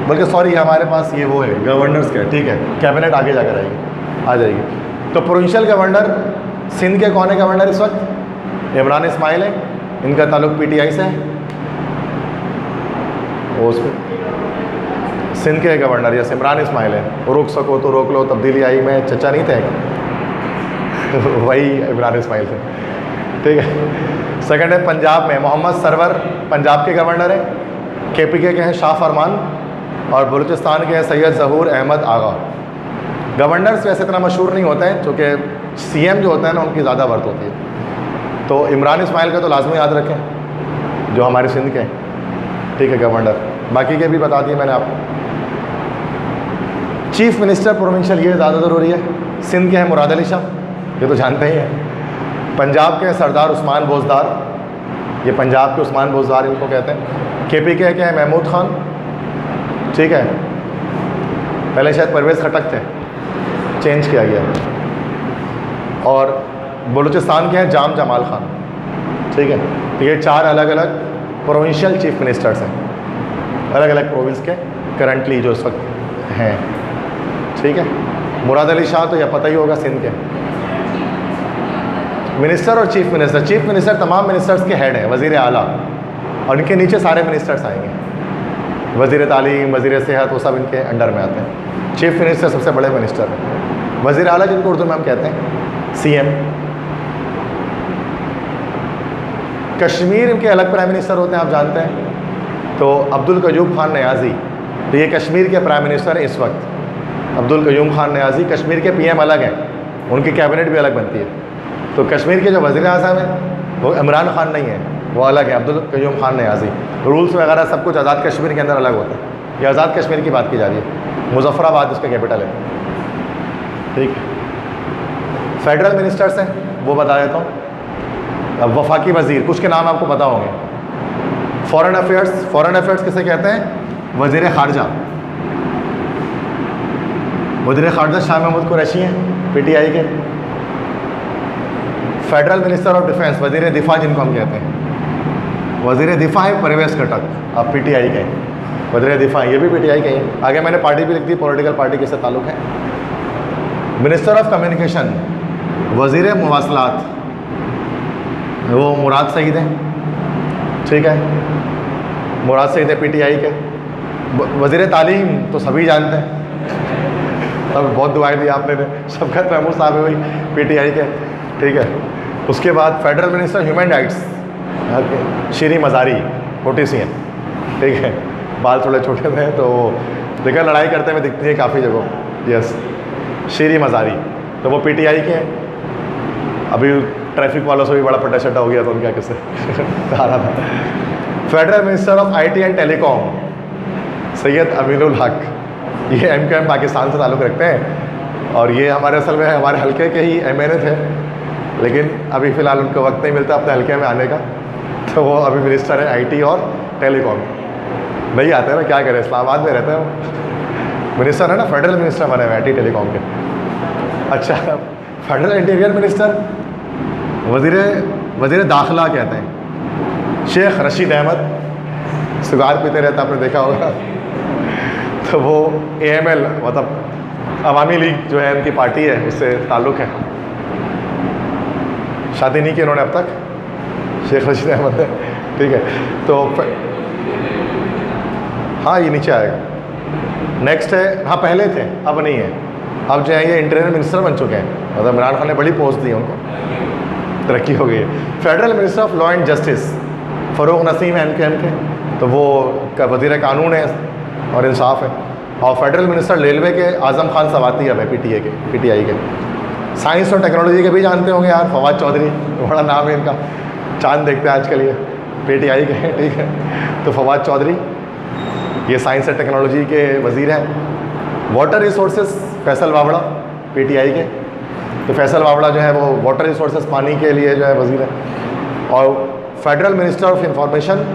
S1: बल्कि सॉरी हमारे पास ये वो है गवर्नर्स का, ठीक है, कैबिनेट आगे जाकर आएगी, आ जाएगी। तो प्रोविंशियल गवर्नर सिंध के कौन है गवर्नर इस वक्त? इमरान इस्माइल है, इनका ताल्लुक पीटीआई से है। उस सिंध के गवर्नर यस इमरान इस्माइल है, रोक सको तो रोक लो, तब्दीली आई में चचा नहीं थे वही इमरान इस्माइल थे, ठीक है। सेकंड है पंजाब में मोहम्मद सरवर, पंजाब के गवर्नर हैं। केपीके के हैं शाह फरमान, और बलूचिस्तान के हैं सैयद ज़हूर अहमद आगा। गवर्नर्स वैसे इतना मशहूर नहीं होते हैं, चूँकि सीएम जो होता है ना उनकी ज़्यादा वर्थ होती है। तो इमरान इस्माइल का तो लाजमी याद रखें, जो हमारे सिंध के हैं, ठीक है, गवर्नर। बाकी के भी बता दिए मैंने आपको। चीफ मिनिस्टर प्रोविंशियल, ये ज़्यादा ज़रूरी है। सिंध के हैं मुराद अली शाह, ये तो जानते ही हैं। पंजाब के हैं सरदार उस्मान बोजदार, ये पंजाब के उस्मान बोजदार इनको कहते हैं। केपीके के हैं महमूद खान, ठीक है, पहले शायद परवेज़ खटक थे, चेंज किया गया। और बलूचिस्तान के हैं जाम जमाल खान, ठीक है। तो ये 4 अलग अलग प्रोविंशियल चीफ मिनिस्टर्स हैं, अलग अलग प्रोविंस के करंटली जो इस वक्त हैं, ठीक है। मुराद अली शाह तो यह पता ही होगा सिंध के मिनिस्टर। और चीफ मिनिस्टर तमाम मिनिस्टर्स के हेड हैं, वज़ीर आला, और इनके नीचे सारे मिनिस्टर्स आएंगे, वज़ीर तालीम, वज़ीर सेहत, वो सब इनके अंडर में आते हैं। चीफ मिनिस्टर सबसे बड़े मिनिस्टर हैं। वज़ीर आला जिनको उर्दू में हम कहते हैं सीएम। कश्मीर के अलग प्राइम मिनिस्टर होते हैं, आप जानते हैं, तो अब्दुल कयूम खान नियाज़ी, तो ये कश्मीर के प्राइम मिनिस्टर हैं इस वक्त, अब्दुल कयूम खान नियाज़ी। कश्मीर के पीएम अलग हैं, उनकी कैबिनेट भी अलग बनती है। तो कश्मीर के जो वज़ीर आज़म हैं वो इमरान खान नहीं है, वो अलग है, अब्दुल कयूम खान नियाज़ी। रूल्स वगैरह सब कुछ आज़ाद कश्मीर के अंदर अलग होता है। ये आज़ाद कश्मीर की बात की जा रही है, मुजफ्फराबाद उसका कैपिटल है, ठीक है। फेडरल मिनिस्टर्स हैं, वो बता देता हूँ। अब वफाकी वज़ीर, कुछ के नाम आपको पता होंगे। फॉरेन अफेयर्स किसे कहते हैं? वज़ीर ख़ारजा। वज़ीर ख़ारजा शाह महमूद कुरैशी हैं, पीटीआई के। फेडरल मिनिस्टर ऑफ डिफेंस, वज़ीर दिफा जिनको हम कहते हैं, वज़ीर दिफा है परवेज़ खटक, आप पीटीआई के हैं। वज़ीर दिफा ये भी पीटीआई के हैं। आगे मैंने पार्टी भी लिख दी, पॉलिटिकल पार्टी के साथ ताल्लुक़ है। मिनिस्टर ऑफ कम्युनिकेशन, वज़ीर मवासलात, वो मुराद सईद हैं, ठीक है, मुराद सईद है पीटीआई के। वज़ीर तालीम तो सभी जानते हैं, तब बहुत दुआएं दी आपने, शफकत महमूद साहब है वही पीटीआई के, ठीक है। उसके बाद फेडरल मिनिस्टर ह्यूमन राइट्स, शीरी मज़ारी, ओटीसी हैं, ठीक है, बाल थोड़े छोटे थे तो देखा लड़ाई करते हुए दिखती है काफ़ी जगह, यस, शीरी मज़ारी, तो वो पीटीआई के हैं। अभी ट्रैफिक वालों से भी बड़ा पटा शटा हो गया था उनका किससे आ रहा था। Federal minister of IT and telecom, Syed Aminul हक, ये एमकेएम पाकिस्तान से ताल्लुक़ रखते हैं, और ये हमारे असल में हमारे हल्के के ही एमएनए थे, लेकिन अभी फ़िलहाल उनको वक्त नहीं मिलता अपने हल्के में आने का, तो वो अभी मिनिस्टर है आईटी और टेलीकॉम। नहीं आते ना, क्या करें, इस्लामाबाद में रहते हैं वो, मिनिस्टर है ना, फेडरल मिनिस्टर बने हुए आईटी टेलीकॉम के। अच्छा, फेडरल इंटीरियर मिनिस्टर, वज़ीर दाखिला कहते हैं, शेख रशीद अहमद, सिगार पीते रहता आपने देखा होगा, तो वो AML मतलब अवामी लीग जो है उनकी पार्टी है, उससे ताल्लुक़ है। शादी नहीं की उन्होंने अब तक, शेख रशीद अहमद है, ठीक है। तो हाँ ये नीचे आएगा। नेक्स्ट है, हाँ पहले थे अब नहीं है, अब जो है ये इंटीरियर मिनिस्टर बन चुके हैं, मतलब इमरान खान ने बड़ी पोस्ट दी उनको, तरक्की हो गई है। Federal minister of law and justice, Farooq Naseem है एमकेएम के, तो वो वज़ीर कानून है और इंसाफ है। और फेडरल मिनिस्टर रेलवे के आज़म खान सवाती अब है पीटीआई के। साइंस और टेक्नोलॉजी के भी जानते होंगे यार, फवाद चौधरी, बड़ा नाम है इनका, चांद देखते हैं आजकल ये, पीटीआई के हैं, ठीक है। तो फवाद चौधरी ये साइंस और टेक्नोलॉजी के वज़ीर हैं। Water resources, Faisal Vawda PTI के, तो फैसल वावड़ा जो है वो वाटर रिसोर्सेज पानी के लिए जो है वज़ीर है। और फेडरल मिनिस्टर ऑफ इंफॉर्मेशन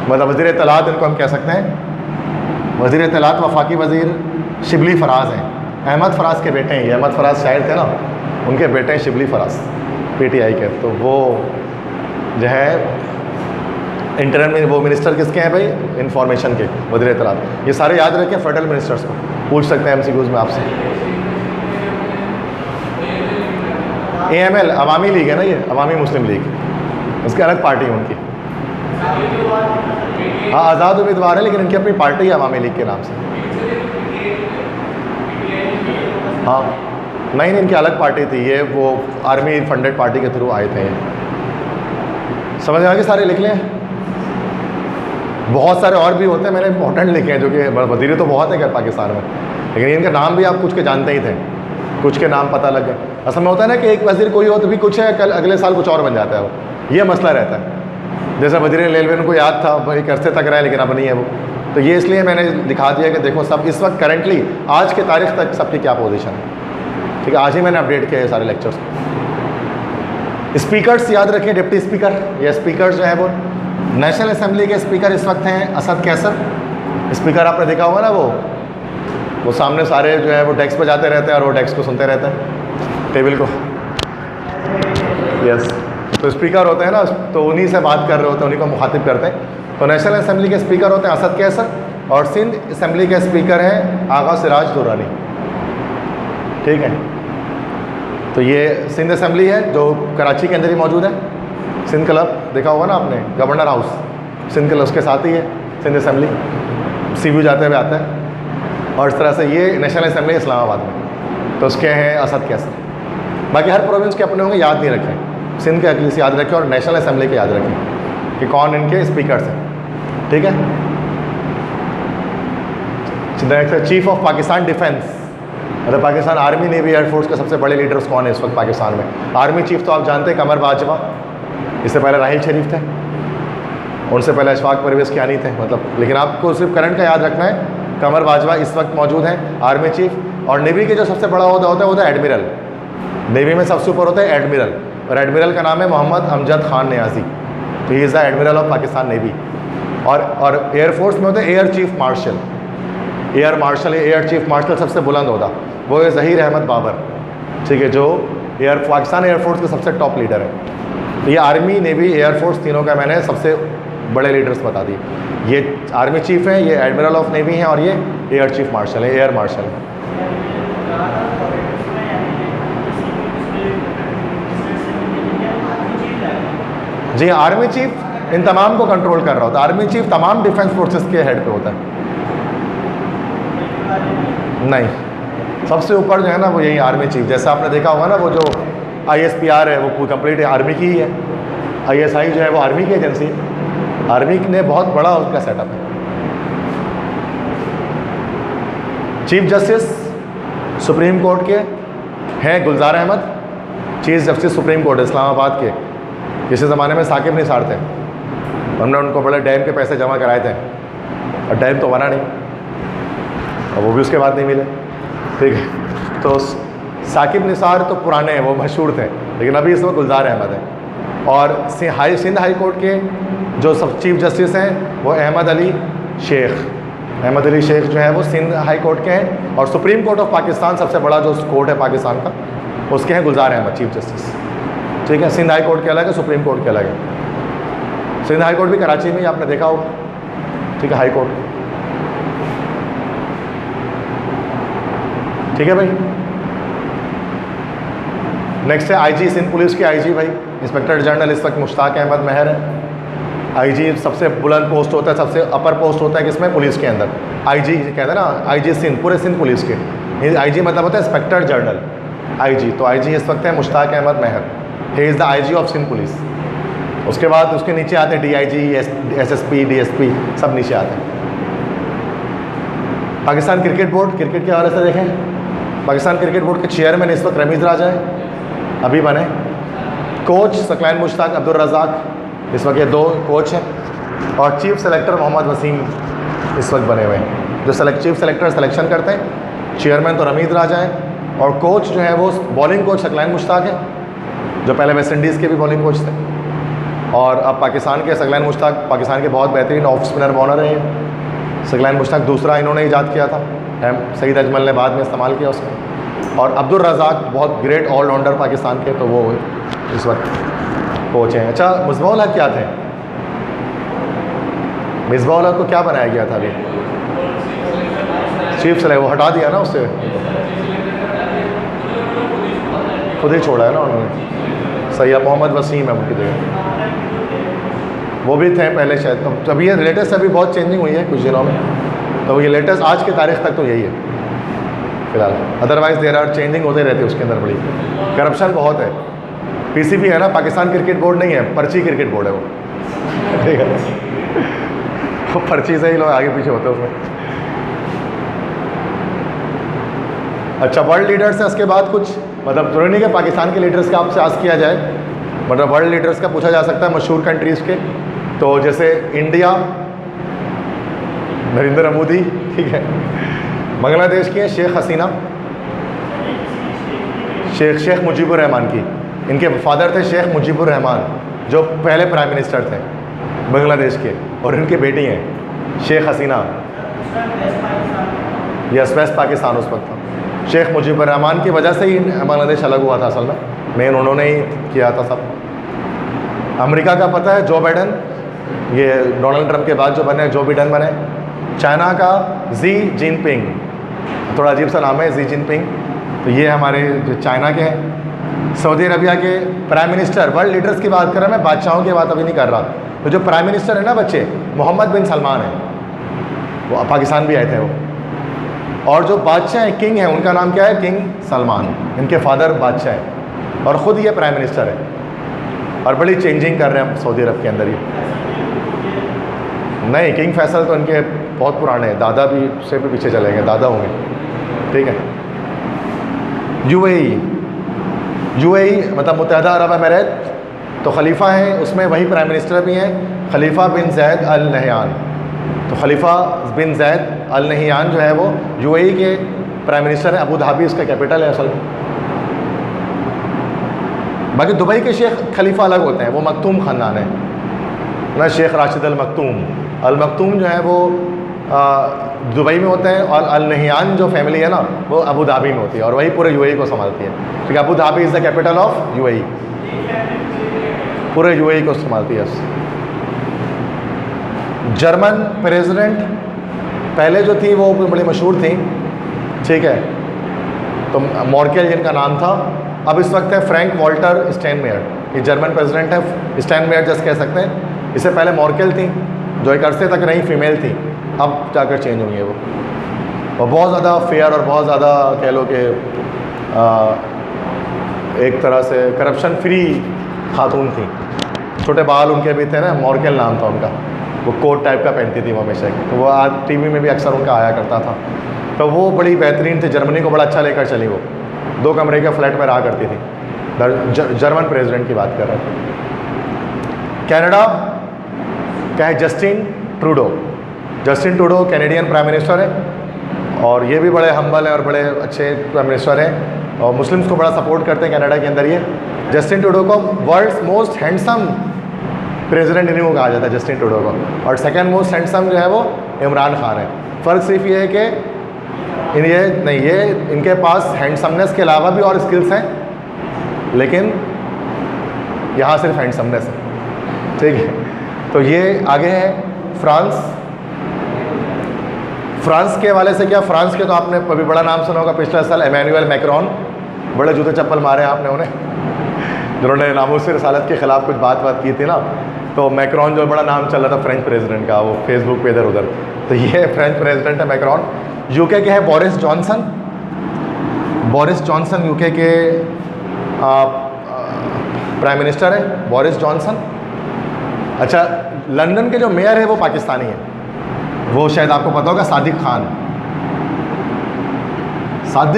S1: मतलब वज़ीर इत्तलात इनको हम कह सकते हैं। वज़ीर इत्तलात वफाकी वज़ीर शिबली फराज हैं, अहमद फराज के बेटे हैं। ये अहमद फराज शायर थे ना, उनके बेटे हैं शिबली फराज, PTI के। तो वो जो है इंटरनल में वो मिनिस्टर किसके हैं भाई, इंफॉर्मेशन के, वज़ीर इत्तलात। ये सारे याद रखें, फेडरल मिनिस्टर्स को पूछ सकते हैं MCQs में आपसे। AML अवामी लीग है ना, ये अवामी मुस्लिम लीग, उसकी अलग पार्टी है उनकी। हाँ, आज़ाद उम्मीदवार है, लेकिन इनकी अपनी पार्टी है अवामी लीग के नाम से। हाँ नहीं, इनकी अलग पार्टी थी ये, वो आर्मी फंडेड पार्टी के थ्रू आए थे ये। समझ में आ गए, सारे लिख लें। बहुत सारे और भी होते हैं, मैंने इंपॉर्टेंट लिखे हैं, जो कि वज़ीर तो बहुत है क्या पाकिस्तान में, लेकिन इनके नाम भी आप कुछ के जानते ही थे, कुछ के नाम पता लग गए। असल में होता है ना कि एक वज़ीर कोई हो तो भी कुछ है, कल अगले साल कुछ और बन जाता है वो, ये मसला रहता है। जैसा वज़ीर रेलवे को याद था एक अरसे तक रहा है, लेकिन अब नहीं है वो। तो ये इसलिए मैंने दिखा दिया कि देखो सब इस वक्त करेंटली आज के तारीख तक सबकी क्या पोजीशन है। ठीक है, आज ही मैंने अपडेट किया है सारे लेक्चर्स। स्पीकर्स याद रखें, डिप्टी स्पीकर, ये स्पीकर जो है वो नेशनल असेंबली के स्पीकर इस वक्त हैं असद कैसर। स्पीकर आपने देखा होगा ना, वो सामने सारे जो है वो डेस्क पे जाते रहते हैं और वो डेस्क को सुनते रहते हैं, टेबल को। यस, तो स्पीकर होते हैं ना, तो उन्हीं से बात कर रहे होते हैं, उन्हीं को मुखातिब करते हैं। तो नेशनल असेंबली के स्पीकर होते हैं असद कैसर, और सिंध असेंबली के स्पीकर हैं आगा सिराज दुर्रानी। ठीक है, तो ये सिंध असेंबली है जो कराची के अंदर ही मौजूद है। सिंध क्लब देखा होगा ना आपने, गवर्नर हाउस सिंध क्लब उसके साथ ही है सिंध असेंबली, CBU जाते हुए आता है। और इस तरह से ये नेशनल असेंबली इस्लामाबाद में, तो उसके हैं असद कैसर। बाकी हर प्रोविंस के अपने होंगे, याद नहीं रखें, सिंध के अगली से याद रखें और नेशनल असेंबली के याद रखें कि कौन इनके स्पीकर्स हैं। ठीक है, चीफ ऑफ पाकिस्तान डिफेंस, मतलब पाकिस्तान आर्मी नेवी एयरफोर्स के सबसे बड़े लीडर्स कौन है इस वक्त पाकिस्तान में। आर्मी चीफ तो आप जानते हैं कमर बाजवा, इससे पहले राहिल शरीफ थे, उनसे पहले अशफाक परवेज़ कियानी थे, मतलब। लेकिन आपको सिर्फ करंट का याद रखना है, कमर बाजवा इस वक्त मौजूद हैं आर्मी चीफ। और नेवी के जो सबसे बड़ा ओहदा होता है एडमिरल, नेवी में सबसे ऊपर होता है एडमिरल, और एडमिरल का नाम है मोहम्मद अमजद खान नियाजी। तो ही is the admiral of Pakistan navy. और एयरफोर्स में होता है air chief marshal. Air marshal, air chief marshal सबसे बुलंद होता, वो है ज़हीर अहमद बाबर। ठीक है, जो पाकिस्तान एयरफोर्स के सबसे टॉप लीडर है। तो ये आर्मी नेवी एयरफोर्स तीनों का मैंने सबसे बड़े लीडर्स बता दिए। ये आर्मी चीफ हैं, ये एडमिरल ऑफ नेवी हैं, और ये एयर चीफ मार्शल है, एयर मार्शल है। जी, आर्मी चीफ इन तमाम को कंट्रोल कर रहा होता है। आर्मी चीफ तमाम डिफेंस फोर्सेस के हेड पे होता है। नहीं, सबसे ऊपर जो है ना वो यही आर्मी चीफ। जैसा आपने देखा होगा ना, वो जो ISPR है वो कंप्लीट आर्मी की ही है, ISI जो है वो आर्मी की एजेंसी है, आर्मी ने बहुत बड़ा उसका सेटअप है। चीफ जस्टिस सुप्रीम कोर्ट के हैं Gulzar Ahmed, chief justice supreme court Islamabad के। किसी ज़माने में साकिब निसार थे, हमने उनको बड़े डैम के पैसे जमा कराए थे, और डैम तो बना नहीं, और वो भी उसके बाद नहीं मिले। ठीक है, तो साकिब निसार तो पुराने हैं, वो मशहूर थे, लेकिन अभी इसमें गुलजार अहमद है। और सिंध हाई कोर्ट के जो सब चीफ जस्टिस हैं वो अहमद अली शेख। अहमद अली शेख जो है वो सिंध हाई कोर्ट के हैं। और सुप्रीम कोर्ट ऑफ पाकिस्तान सबसे बड़ा जो कोर्ट है पाकिस्तान का, उसके हैं गुलजार अहमद चीफ जस्टिस। ठीक है, सिंध हाई कोर्ट के अलग है, सुप्रीम कोर्ट के अलग है। सिंध हाई कोर्ट भी कराची में ही आपने देखा होगा। ठीक है, हाई कोर्ट। ठीक है भाई, नेक्स्ट है IG सिंध पुलिस के IG भाई, इंस्पेक्टर जनरल इस वक्त मुश्ताक अहमद महर है। IG सबसे बुलंद पोस्ट होता है, सबसे अपर पोस्ट होता है किसमें, पुलिस के अंदर। IG कहते हैं ना, IG सिंध, पूरे सिंध पुलिस के। IG मतलब होता है इंस्पेक्टर जनरल, IG। तो IG इस वक्त है Mushtaq Ahmed Mahar, he is the IG of Sindh police. उसके बाद उसके नीचे आते हैं DIG, SSP, DSP, सब नीचे आते हैं। पाकिस्तान क्रिकेट बोर्ड, क्रिकेट के हवाले से देखें, पाकिस्तान क्रिकेट बोर्ड के चेयरमैन इस वक्त रमीज़ राजा है, अभी बने। कोच सकलैन मुश्ताक अब्दुल रज़ाक, इस वक्त ये 2 कोच हैं। और चीफ सेलेक्टर मोहम्मद वसीम इस वक्त बने हुए हैं, जो चीफ सेलेक्टर सिलेक्शन करते हैं। चेयरमैन तो रमीज़ राजा हैं, और कोच जो है वो बॉलिंग कोच सकलैन मुश्ताक है, जो पहले वेस्ट इंडीज़ के भी बॉलिंग कोच थे। और अब पाकिस्तान के सकलैन मुश्ताक पाकिस्तान के बहुत बेहतरीन ऑफ स्पिनर बॉलर हैं। सकलैन मुश्ताक दूसरा इन्होंने ईजाद किया था, सईद अजमल ने बाद में इस्तेमाल किया उसको। और अब्दुल रज़ाक बहुत ग्रेट ऑलराउंडर पाकिस्तान के, तो वो इस वक्त कोच हैं। अच्छा, मिसबाह-उल हक क्या थे? मिसबाह-उल हक को क्या बनाया गया था अभी? चीफ सेलेक्टर, वो हटा दिया ना उससे, खुद ही छोड़ा है ना उन्होंने। सैयद मोहम्मद वसीम है उनकी जगह, वो भी थे पहले शायद। तो अभी ये लेटेस्ट अभी बहुत चेंजिंग हुई है कुछ दिनों में, तो ये लेटेस्ट आज की तारीख तक तो यही है फिलहाल। अदरवाइज़ देर आर चेंजिंग होते रहते हैं उसके अंदर, बड़ी करप्शन बहुत है। पीसीबी है ना, पाकिस्तान क्रिकेट बोर्ड नहीं है, पर्ची क्रिकेट बोर्ड है वो, ठीक है। वो पर्ची से ही लोग आगे पीछे होते हैं उसमें। अच्छा, वर्ल्ड लीडर्स है उसके बाद कुछ, मतलब जरूरी नहीं कि पाकिस्तान के लीडर्स का आपसे आस्क किया जाए, मतलब वर्ल्ड लीडर्स का पूछा जा सकता है मशहूर कंट्रीज़ के। तो जैसे इंडिया, नरेंद्र मोदी, ठीक है। बांग्लादेश की है शेख हसीना, शेख मुजीबुर रहमान की, इनके फादर थे शेख मुजीबुर रहमान जो पहले प्राइम मिनिस्टर थे बांग्लादेश के, और इनकी बेटी हैं शेख हसीना। यस, वेस्ट पाकिस्तान उस वक्त था। शेख मुजीबुर रहमान की वजह से ही बांग्लादेश अलग हुआ था असल में, मेन उन्होंने ही किया था सब। अमेरिका का पता है, जो बाइडन, ये डोनाल्ड ट्रंप के बाद जो बने जो बाइडन बने। चाइना का जी जिनपिंग, थोड़ा अजीब सा नाम है जी जिनपिंग, तो ये हमारे जो चाइना के हैं। सऊदी अरबिया के प्राइम मिनिस्टर, वर्ल्ड लीडर्स की बात कर रहा मैं, बादशाहों की बात अभी नहीं कर रहा। तो जो प्राइम मिनिस्टर है ना बच्चे, मोहम्मद बिन सलमान है, वो पाकिस्तान भी आए थे वो। और जो बादशाह हैं, किंग हैं, उनका नाम क्या है? किंग सलमान। इनके फादर बादशाह हैं और ख़ुद ये प्राइम मिनिस्टर है। और बड़ी चेंजिंग कर रहे हैं सऊदी अरब के अंदर ही। नहीं, किंग फैसल तो इनके बहुत पुराने हैं, दादा भी से भी पीछे चले गए, दादा होंगे, ठीक है। यूएई मतलब मुत्तहदा अरब अमीरात, तो खलीफा हैं उसमें, वही प्राइम मिनिस्टर भी हैं, खलीफा बिन जैद अल नहयान। तो खलीफा बिन जैद अल नहयान जो है वो यूएई के प्राइम मिनिस्टर हैं। अबू धाबी इसका कैपिटल है असल में। बाकी दुबई के शेख खलीफा अलग होते हैं, वो मखतूम ख़ानदान है ना, शेख राशिद अल मखतूम। अल मखतूम जो है वो दुबई में होते हैं, और अल नहयान जो फैमिली है ना वो अबू धाबी में होती है, और वही पूरे यूएई को संभालती है। ठीक है, Abu Dhabi is the capital of UAE, पूरे यूएई को संभालती है। जर्मन प्रेसिडेंट पहले जो थी वो बड़ी मशहूर थी, ठीक है, तो मॉर्केल जिनका नाम था। अब इस वक्त है फ्रैंक वॉल्टर स्टाइनमायर, ये जर्मन प्रेसिडेंट है, स्टाइनमायर जस्ट कह सकते हैं। इससे पहले मॉर्केल थी जो एक अरसे तक रही, फीमेल थी, अब जाकर चेंज हुई है वो। और बहुत ज़्यादा फेयर और बहुत ज़्यादा कह लो कि एक तरह से करप्शन फ्री खातून थी। छोटे बाल उनके भी थे ना, मॉर्केल नाम था उनका। वो कोट टाइप का पहनती थी वो हमेशा, तो वो आज टीवी में भी अक्सर उनका आया करता था। तो वो बड़ी बेहतरीन थी, जर्मनी को बड़ा अच्छा लेकर चली वो। 2 कमरे के फ्लैट में रहा करती थी। जर्मन प्रेसिडेंट की बात कर रहे हैं। कनाडा क्या है? Justin Trudeau. Justin Trudeau Canadian prime minister है, और ये भी बड़े हम्बल हैं और बड़े अच्छे प्राइम मिनिस्टर हैं, और मुस्लिम्स को बड़ा सपोर्ट करते हैं कनाडा के अंदर। ये जस्टिन ट्रूडो को वर्ल्ड्स मोस्ट हैंडसम प्रेसिडेंट इन्हीं को कहा जाता है, जस्टिन ट्रूडो को। और सेकंड मोस्ट हैंडसम जो है वो इमरान खान है। फ़र्क सिर्फ ये है कि ये इनके पास हैंडसमनेस के अलावा भी और स्किल्स हैं, लेकिन यहाँ सिर्फ हैंडसमनेस है, ठीक है। तो ये आगे है फ्रांस के हवाले से क्या, फ्रांस के तो आपने अभी बड़ा नाम सुना होगा, पिछले साल इमैनुअल मैक्रोन, बड़े जूते चप्पल मारे आपने उन्हें, जिन्होंने नामूस रसालत के ख़िलाफ़ कुछ बात की थी ना। तो मैक्रोन जो बड़ा नाम चल रहा था फ्रेंच प्रेसिडेंट का, वो फेसबुक पे इधर उधर, तो ये फ्रेंच प्रेसिडेंट है मैक्रोन। यूके के है बोरिस जॉनसन यूके के प्राइम मिनिस्टर है बोरिस जॉनसन। अच्छा, लंदन के जो मेयर है वो पाकिस्तानी है, वो शायद आपको पता होगा, सादिक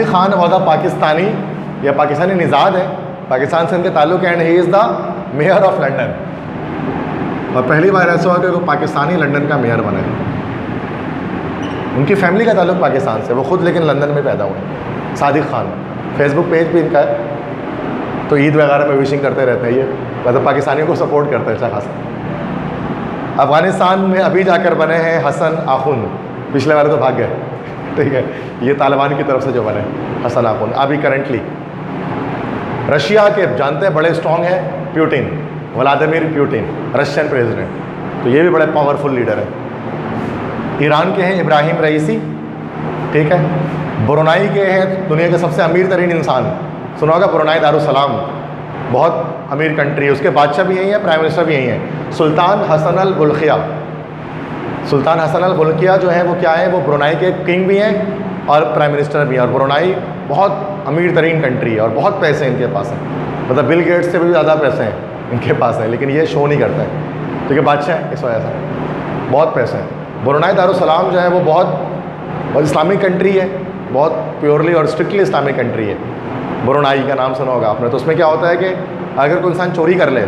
S1: खान वॉज अ पाकिस्तानी या पाकिस्तानी निज़ाद है, पाकिस्तान से उनके ताल्लुक़ है, and he is the mayor of London. और पहली बार ऐसा हुआ कि वो पाकिस्तानी लंदन का मेयर बने। उनकी फैमिली का ताल्लुक़ पाकिस्तान से, वो ख़ुद लेकिन लंदन में पैदा हुए। सादिक खान, फेसबुक पेज भी इनका है, तो ईद वगैरह में विशिंग करते रहते हैं, ये मतलब पाकिस्तानियों को सपोर्ट करते हैं अच्छा खासा। अफ़गानिस्तान में अभी जाकर बने हैं हसन आखुन, पिछले वाले तो भाग गए, ठीक है, ये तालिबान की तरफ से जो बने हसन आखुन अभी करंटली। रशिया के जानते हैं बड़े स्ट्रॉन्ग हैं Putin, Vladimir Putin, Russian president, तो ये भी बड़े पावरफुल लीडर हैं। ईरान के हैं इब्राहिम रईसी, ठीक है। ब्रुनाई के हैं दुनिया के सबसे अमीर तरीन इंसान, सुना होगा ब्रुनाई दारुसलाम, बहुत अमीर कंट्री है, उसके बादशाह भी यही है, प्राइम मिनिस्टर भी यही है, सुल्तान हसन अल बुल्किया। सुल्तान हसन अल बुल्किया जो है वो क्या है, वो ब्रुनाई के किंग भी हैं और प्राइम मिनिस्टर भी हैं। और ब्रुनाई बहुत अमीर तरीन कंट्री है और बहुत पैसे इनके पास हैं, मतलब बिल गेट्स से भी ज़्यादा पैसे हैं इनके पास हैं, लेकिन ये शो नहीं करता है क्योंकि बादशाह है, इस वजह से बहुत पैसे हैं। ब्रुनाई दारुसलाम जो है वो बहुत इस्लामिक कंट्री है, बहुत प्योरली और स्ट्रिक्टली इस्लामिक कंट्री है। ब्रुनाई का नाम सुना होगा आपने। तो उसमें क्या होता है कि अगर कोई इंसान चोरी कर ले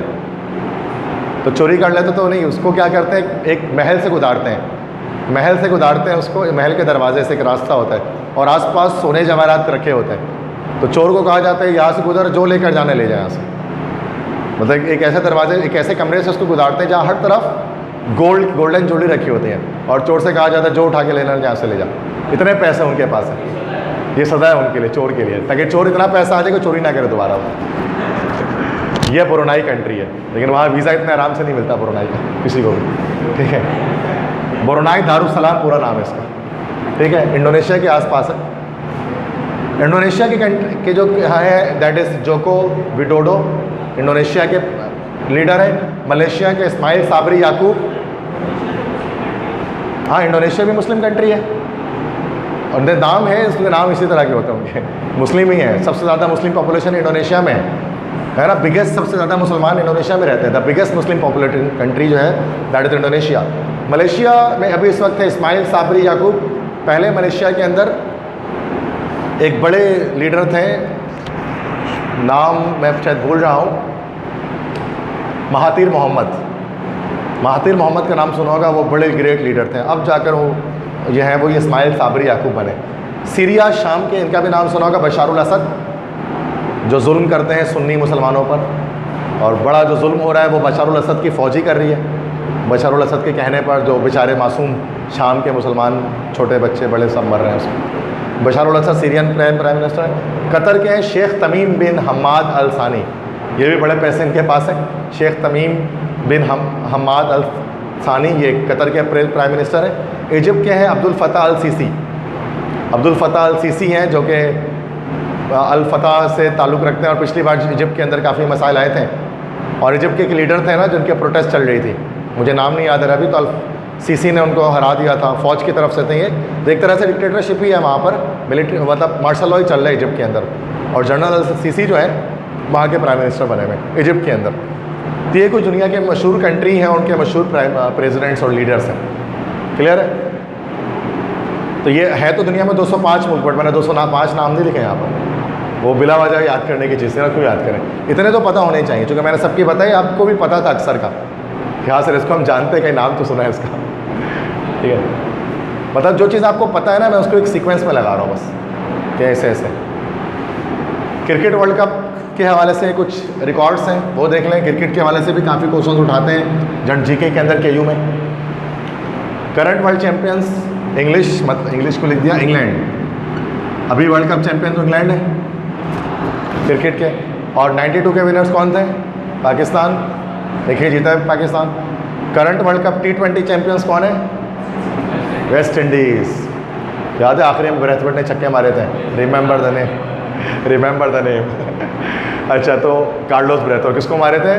S1: तो चोरी कर लेते तो नहीं, उसको क्या करते हैं, एक महल से गुजारते हैं, महल से गुजारते हैं उसको, महल के दरवाजे से एक रास्ता होता है और आसपास सोने जवाहरात रखे होते हैं। तो चोर को कहा जाता है यहाँ से गुजर, जो लेकर जाने ले जाए यहाँ से, मतलब एक ऐसे दरवाजे, एक ऐसे कमरे से उसको गुजारते हैं जहाँ हर तरफ गोल्डन ज्वेलरी रखी होती है और चोर से कहा जाता है जो उठा के लेना यहाँ से ले जा। इतने पैसे उनके पास हैं, ये सजा है उनके लिए, चोर के लिए, ताकि चोर इतना पैसा आ जाए कि चोरी ना करे दोबारा। ये ब्रुनाई कंट्री है, लेकिन वहाँ वीज़ा इतना आराम से नहीं मिलता ब्रुनाई का किसी को भी, ठीक है। ब्रुनाई दारुसलाम पूरा नाम है इसका, ठीक है। इंडोनेशिया के आसपास है। इंडोनेशिया की कंट्री के जो है that is Joko Widodo, Indonesia के लीडर हैं। मलेशिया के इस्माइल साबरी याकूब, हाँ इंडोनेशिया भी मुस्लिम कंट्री है और नाम है, इसलिए नाम इसी तरह के होते होंगे, मुस्लिम ही है। सबसे ज़्यादा मुस्लिम पॉपुलेशन इंडोनेशिया में है ना, बिगेस्ट, सबसे ज़्यादा मुसलमान इंडोनेशिया में रहते हैं। The biggest Muslim populated country जो है दैट इज़ इंडोनेशिया। मलेशिया में अभी इस वक्त है इस्माइल साबरी याकूब। पहले मलेशिया के अंदर एक बड़े लीडर थे, नाम मैं शायद भूल रहा हूँ, महातीर मोहम्मद, महातीर मोहम्मद का नाम सुना होगा, वो बड़े ग्रेट लीडर थे। अब जाकर वो ये हैं, वो इस्माइल साबरी याकूब बने। सीरिया शाम के, इनका भी नाम सुना होगा, बशारुल असद, जो जुल्म करते हैं सुन्नी मुसलमानों पर, और बड़ा जो जुल्म हो रहा है वो बशारुल असद की फ़ौजी कर रही है। बशारुल असद के कहने पर जो बेचारे मासूम शाम के मुसलमान छोटे बच्चे बड़े सब मर रहे हैं उसमें। बशारुल असद सीरियन प्राइम मिनिस्टर है। कतर के हैं शेख तमीम बिन हम्माद अल सानी, ये भी बड़े पैसे इनके पास हैं। शेख तमीम बिन हम्माद अल सानी, ये कतर के प्राइम मिनिस्टर हैं। इजिप्ट के हैं अब्दुल फ़ताह अल सीसी। अब्दुल फ़ताह अल सीसी हैं जो कि अल फतह से ताल्लुक़ रखते हैं और पिछली बार इजिप्ट के अंदर काफ़ी मसाइल आए थे और इजिप्ट के एक लीडर थे ना जिनके प्रोटेस्ट चल रही थी, मुझे नाम नहीं याद आ रहा अभी, तो अल सीसी ने उनको हरा दिया था, फ़ौज की तरफ से थे ये। तो एक तरह से डिक्टेटरशिप ही है वहाँ पर, मिलिट्री मतलब मार्शल लॉ ही चल रहा है इजिप्ट के अंदर, और जनरल अल सीसी जो है वहाँ के प्राइम मिनिस्टर बने हुए इजिप्ट के अंदर। तो ये कुछ दुनिया के मशहूर कंट्री हैं, उनके मशहूर प्रेसिडेंट्स और लीडर्स हैं। क्लियर है? तो ये है तो दुनिया में 205 मुल्क, बट मैंने 205 नाम नहीं लिखे यहाँ पर, वो बिला वजह याद करने की चीज़ है, क्यों याद करें, इतने तो पता होने चाहिए। क्योंकि मैंने सबकी बताई, आपको भी पता था अक्सर का, हाँ सर इसको हम जानते हैं, कहीं नाम तो सुना है इसका, ठीक है। मतलब जो चीज़ आपको पता है ना, मैं उसको एक सीक्वेंस में लगा रहा हूँ बस, कि ऐसे ऐसे। क्रिकेट वर्ल्ड कप के हवाले से कुछ रिकॉर्ड्स हैं, वो देख लें। क्रिकेट के हवाले से भी काफ़ी क्वेश्चन उठाते हैं जन जीके के अंदर KU में। करंट वर्ल्ड चैम्पियंस, इंग्लिश मतलब इंग्लिश को लिख दिया इंग्लैंड, अभी वर्ल्ड कप चैम्पियन तो इंग्लैंड है क्रिकेट के। और 92 के विनर्स कौन थे? पाकिस्तान, देखिए जीता है Pakistan. Current world cup T20 champions कौन है? West Indies. याद है आखिरी में ब्रैथवेट ने छक्के मारे थे, remember the name, remember the name. अच्छा, तो कार्लोस ब्रैथवेट किसको मारे थे?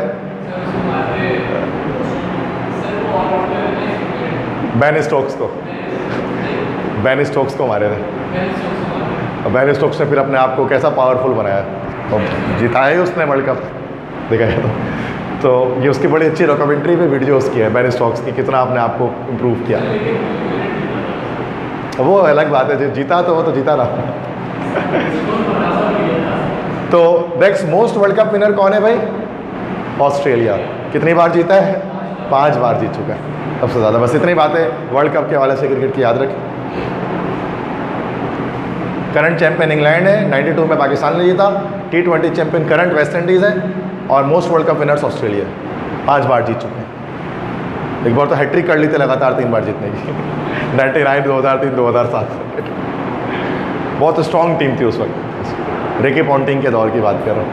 S1: बेन स्टोक्स को, बेन स्टोक्स को मारे थे। और बेन स्टोक्स ने फिर अपने आप को कैसा पावरफुल बनाया, तो जिताया ही उसने वर्ल्ड कप, देखा है तो ये उसकी बड़ी अच्छी डॉक्यूमेंट्री पे वीडियोस की है बेन स्टोक्स की, कितना अपने आप को इम्प्रूव किया। वो अलग बात है, जो जीता तो वो तो जीता रहा। तो next most world cup winner कौन है भाई? ऑस्ट्रेलिया। कितनी बार जीता है? 5 बार जीत चुका है, सबसे ज़्यादा। बस इतनी बातें वर्ल्ड कप के हवाले से क्रिकेट की याद रखें। करंट चैंपियन इंग्लैंड है, 92 में पाकिस्तान ने जीता। T20 champion current West Indies है और most world cup winners Australia 5 बार जीत चुके हैं। एक बार तो हैट्रिक कर ली थी लगातार 3 बार जीतने की 99, 2003, 2007। बहुत स्ट्रॉन्ग टीम थी उस वक्त, रिकी पॉन्टिंग के दौर की बात कर रहा हूँ।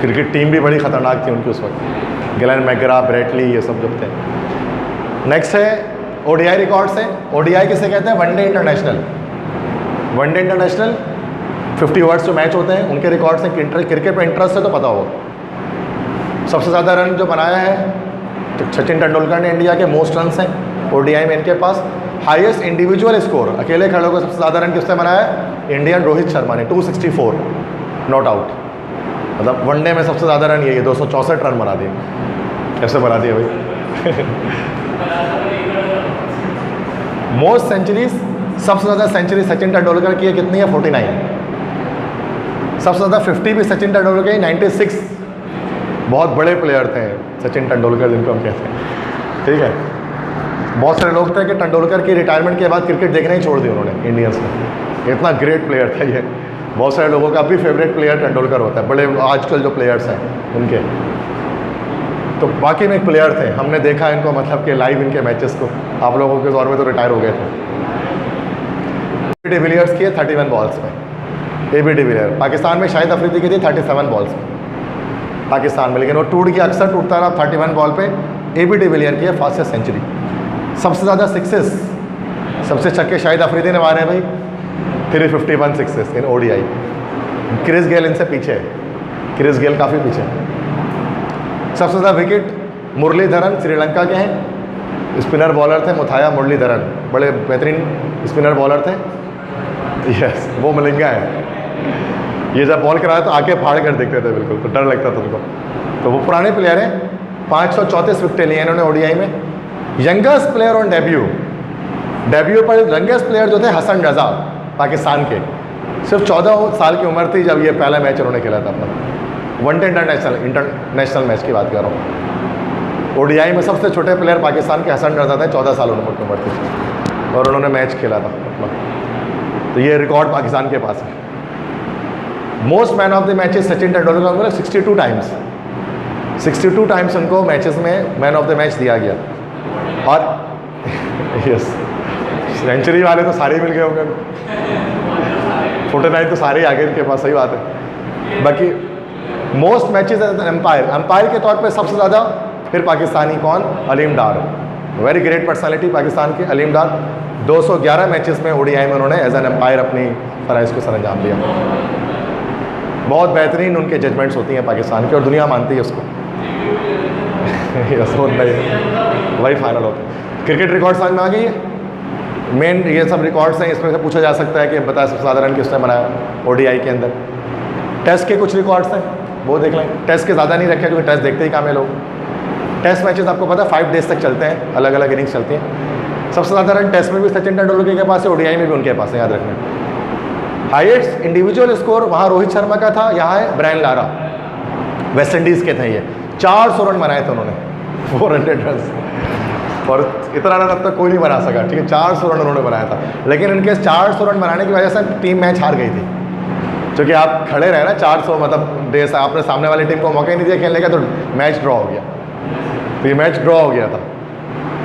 S1: क्रिकेट टीम भी बड़ी ख़तरनाक थी उनकी उस वक्त, ग्लेन मैकग्रा, ब्रेटली, ये सब जब थे। नेक्स्ट है ओडीआई रिकॉर्ड्स हैं। ओडीआई किसे कहते हैं? One day international. One day international 50 overs जो मैच होते हैं उनके रिकॉर्ड्स हैं। क्रिकेट में इंटरेस्ट है तो पता होगा। सबसे ज़्यादा रन जो बनाया है तो सचिन तेंदुलकर ने इंडिया के, मोस्ट रन्स हैं ओडीआई में इनके पास। हाईएस्ट इंडिविजुअल स्कोर अकेले खड़े होकर सबसे ज़्यादा रन किसने बनाया है? इंडियन रोहित शर्मा ने 264 नॉट आउट। मतलब वनडे में सबसे ज़्यादा रन यही है, 264 रन बना दिए। कैसे बना दिए भाई? मोस्ट सेंचुरीज, सबसे ज़्यादा सेंचुरी सचिन तेंदुलकर की है, कितनी है? 49। सबसे ज़्यादा 50 भी सचिन तेंदुलकर की, 96। बहुत बड़े प्लेयर थे सचिन तेंदुलकर जिनको हम कहते हैं, ठीक है। बहुत सारे लोग थे कि तेंदुलकर की रिटायरमेंट के बाद क्रिकेट देखना ही छोड़ दिया उन्होंने इंडियंस ने, इतना ग्रेट प्लेयर था ये। बहुत सारे लोगों का भी फेवरेट प्लेयर तेंदुलकर होता है, बड़े आजकल जो प्लेयर्स हैं उनके। तो बाकी में एक प्लेयर थे, हमने देखा इनको, मतलब कि लाइव इनके मैचेस को। आप लोगों के दौर में तो रिटायर हो गए थे। डिविलियर्स की है 31 बॉल्स में। ए बी डिविलियर पाकिस्तान में, शाहिद अफरीदी की थी 37 बॉल्स में पाकिस्तान में, लेकिन वो टूट गया, अक्सर टूटता रहा। 31 बॉल पे ए बी डिविलियर की है फास्टेस्ट सेंचुरी। सबसे ज़्यादा सिक्सेस, सबसे छक्के शाहिद अफरीदी ने मारे भाई, 351 sixes in ODI. Chris Gayle इनसे पीछे है, क्रिस गेल काफ़ी पीछे है। सबसे ज़्यादा विकेट मुरलीधरन श्रीलंका के हैं, स्पिनर बॉलर थे मुथाया मुरलीधरन, बड़े बेहतरीन स्पिनर बॉलर थे। यस, वो मलिंगा है। ये जब बॉल कराया तो आके फाड़ कर देखते थे बिल्कुल, तो डर लगता था उनको। तो वो पुराने प्लेयर हैं, 534 विकेटें ली हैं इन्होंने ओडीआई में। Youngest player on debut, debut पर यंगेस्ट प्लेयर जो थे हसन रज़ा पाकिस्तान के, सिर्फ 14 साल की उम्र थी जब ये पहला मैच उन्होंने खेला था अपना। वनडे इंटरनेशनल मैच की बात कर रहा हूँ। ओडीआई में सबसे छोटे प्लेयर पाकिस्तान के हसन रज़ा थे, 14 साल उम्र की उम्र थी और उन्होंने मैच खेला था अपना। तो ये रिकॉर्ड पाकिस्तान के पास है। Most man of the matches Sachin Tendulkar को 62 टाइम्स, 62 टाइम्स उनको मैचेस में मैन ऑफ द मैच दिया गया। और यस, सेंचुरी वाले तो सारे मिल गए होंगे, 49 तो सारे आ गए इनके पास, सही बात है। बाकी मोस्ट मैचेस एम्पायर, एम्पायर के तौर पे सबसे ज़्यादा फिर पाकिस्तानी कौन? अलीम डार, वेरी ग्रेट पर्सनालिटी पाकिस्तान के अलीम डार। 211 मैचेस में ओडीआई में उन्होंने एज एन एम्पायर अपनी फराइज़ को सरअंजाम दिया। बहुत बेहतरीन उनके जजमेंट्स होती हैं पाकिस्तान की और दुनिया मानती है उसको। वही फाइनल होता है। क्रिकेट रिकॉर्ड समझ में आ गई है। मेन ये सब रिकॉर्ड्स हैं, इसमें से पूछा जा सकता है कि बता सबसे ज़्यादा रन किसने बनाया ओडीआई के अंदर। टेस्ट के कुछ रिकॉर्ड्स हैं, वो देख लें। टेस्ट के ज़्यादा नहीं रखे क्योंकि टेस्ट देखते ही काम है लोग। टेस्ट मैचेस आपको पता है 5 डेज तक चलते हैं, अलग अलग इनिंग्स चलती हैं। सबसे ज़्यादा रन टेस्ट में भी सचिन तेंदुलकर के पास है, ओडीआई में भी उनके पास है, याद रखना। हाईएस्ट इंडिविजुअल स्कोर वहाँ रोहित शर्मा का था, यहाँ है ब्रायन लारा, वेस्ट इंडीज़ के थे ये। 400 रन बनाए थे उन्होंने, 400 रन, और इतना रन अब तक कोई नहीं बना सका, ठीक है। 400 रन उन्होंने बनाया था, लेकिन इनके 400 रन बनाने की वजह से टीम मैच हार गई थी। क्योंकि आप खड़े रहे ना 400, मतलब देश आपने सामने वाली टीम को मौका ही नहीं दिया खेलने का, तो मैच ड्रॉ हो गया। तो ये मैच ड्रॉ हो गया था,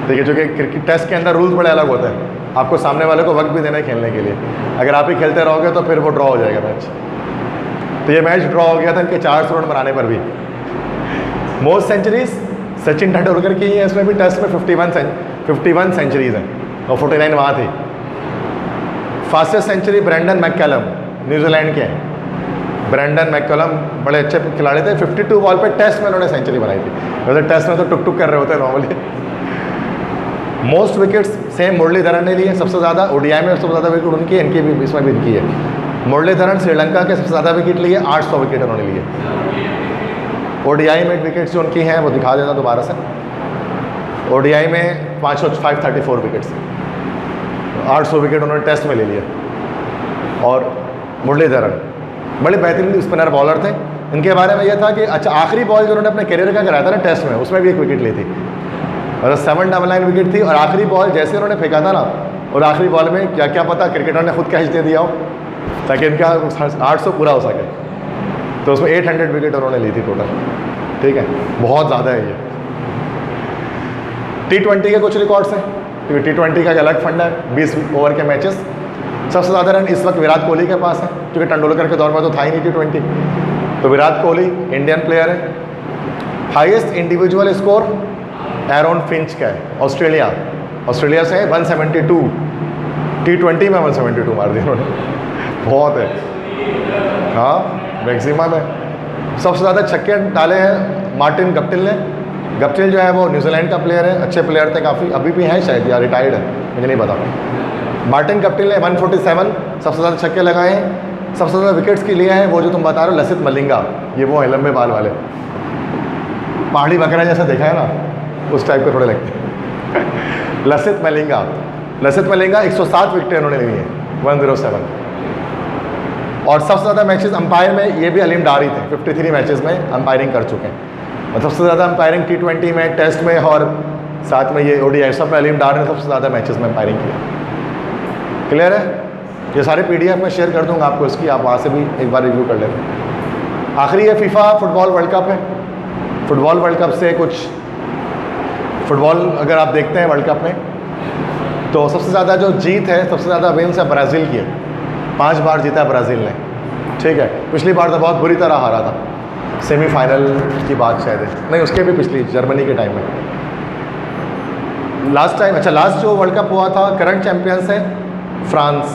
S1: ठीक है। क्योंकि टेस्ट के अंदर रूल्स बड़े अलग होते हैं, आपको सामने वाले को वक्त भी देना है खेलने के लिए। अगर आप ही खेलते रहोगे तो फिर वो ड्रॉ हो जाएगा मैच। तो ये मैच ड्रॉ हो गया था इनके 400 रन बनाने पर भी। मोस्ट सेंचुरीज सचिन तेंदुलकर की है, इसमें भी टेस्ट में 51 सेंचुरीज हैं और 49 वहाँ थी। Fastest century Brendon McCullum, New Zealand के हैं। ब्रेंडन मैककलम बड़े अच्छे खिलाड़ी थे, 52 बॉल पे टेस्ट में उन्होंने सेंचुरी बनाई थी। वैसे टेस्ट में तो टुक टुक कर रहे होते हैं नॉर्मली। मोस्ट विकेट्स सेम मुरलीधरन ने लिए सबसे ज़्यादा, ओडीआई में सबसे ज़्यादा विकेट उनकी है, इनकी भी इसमें भी इनकी है। मुरलीधरन श्रीलंका के सबसे ज़्यादा विकेट लिए, 800 विकेट उन्होंने लिए। ओडीआई में विकेट्स जो उनकी हैं वो दिखा देना दोबारा से। ओडीआई में 534 विकेट्स, 800 विकेट उन्होंने टेस्ट में ले लिया। और मुरलीधरन बड़े बेहतरीन स्पिनर बॉलर थे। इनके बारे में यह था कि अच्छा, आखिरी बॉल जो उन्होंने अपने करियर का कराया था ना टेस्ट में, उसमें भी एक विकेट ली थी, मतलब 799 विकेट थी। और आखिरी बॉल जैसे उन्होंने फेंका था ना, और आखिरी बॉल में क्या क्या पता क्रिकेटर ने खुद कैच दे दिया हो ताकि इनका 800 पूरा हो सके। तो उसमें 800 विकेट उन्होंने ली थी टोटल, ठीक है, बहुत ज़्यादा है ये। T20 के कुछ रिकॉर्ड्स हैं, क्योंकि T20 का एक अलग फंड है, 20 ओवर के मैचेस। सबसे ज़्यादा रन इस वक्त विराट कोहली के पास है, क्योंकि तेंदुलकर के दौर में तो था ही नहीं T20। तो विराट कोहली इंडियन प्लेयर है। Highest individual score Aaron Finch का है, ऑस्ट्रेलिया से है 172। T20 में 172 मार दिया उन्होंने, बहुत है। हाँ, मैक्सिमम है। सबसे ज़्यादा छक्के डाले हैं मार्टिन गप्टिल ने। गप्टिल जो है वो न्यूजीलैंड का प्लेयर है, अच्छे प्लेयर थे काफ़ी, अभी भी हैं शायद या रिटायर्ड है, मुझे नहीं पता। मार्टिन गप्टिल ने 147 सबसे ज़्यादा छक्के लगाए हैं। सबसे ज़्यादा विकेट्स के लिए हैं वो जो तुम बता रहे हो लसित मलिंगा, ये वो है लंबे बाल वाले, पहाड़ी बकरा जैसा देखा है ना, उस टाइप के थोड़े लगते हैं। लसित मलिंगा 107 विकेटें उन्होंने ली हैं, 107। और सबसे ज़्यादा मैचेस अंपायर में ये भी अलीम डारी थे, 53 मैचेस में अंपायरिंग कर चुके हैं। और सबसे ज़्यादा अंपायरिंग T20 में, टेस्ट में और साथ में ये ODI सब में अलीम डार ने सबसे ज़्यादा मैचेस में अंपायरिंग किया। क्लियर है? ये सारे PDF में शेयर कर दूंगा आपको इसकी, आप वहाँ से भी एक बार रिव्यू कर लेना। आखिरी ये फीफा फुटबॉल वर्ल्ड कप है। फुटबॉल वर्ल्ड कप से कुछ फुटबॉल अगर आप देखते हैं वर्ल्ड कप में, तो सबसे ज़्यादा जो जीत है, सबसे ज़्यादा विन्स है ब्राज़ील की है, 5 बार जीता है ब्राज़ील ने, ठीक है। पिछली बार तो बहुत बुरी तरह हारा था, सेमीफाइनल की बात शायद है, नहीं उसके भी पिछली जर्मनी के टाइम में। लास्ट जो वर्ल्ड कप हुआ था, करंट चैम्पियंस है फ्रांस,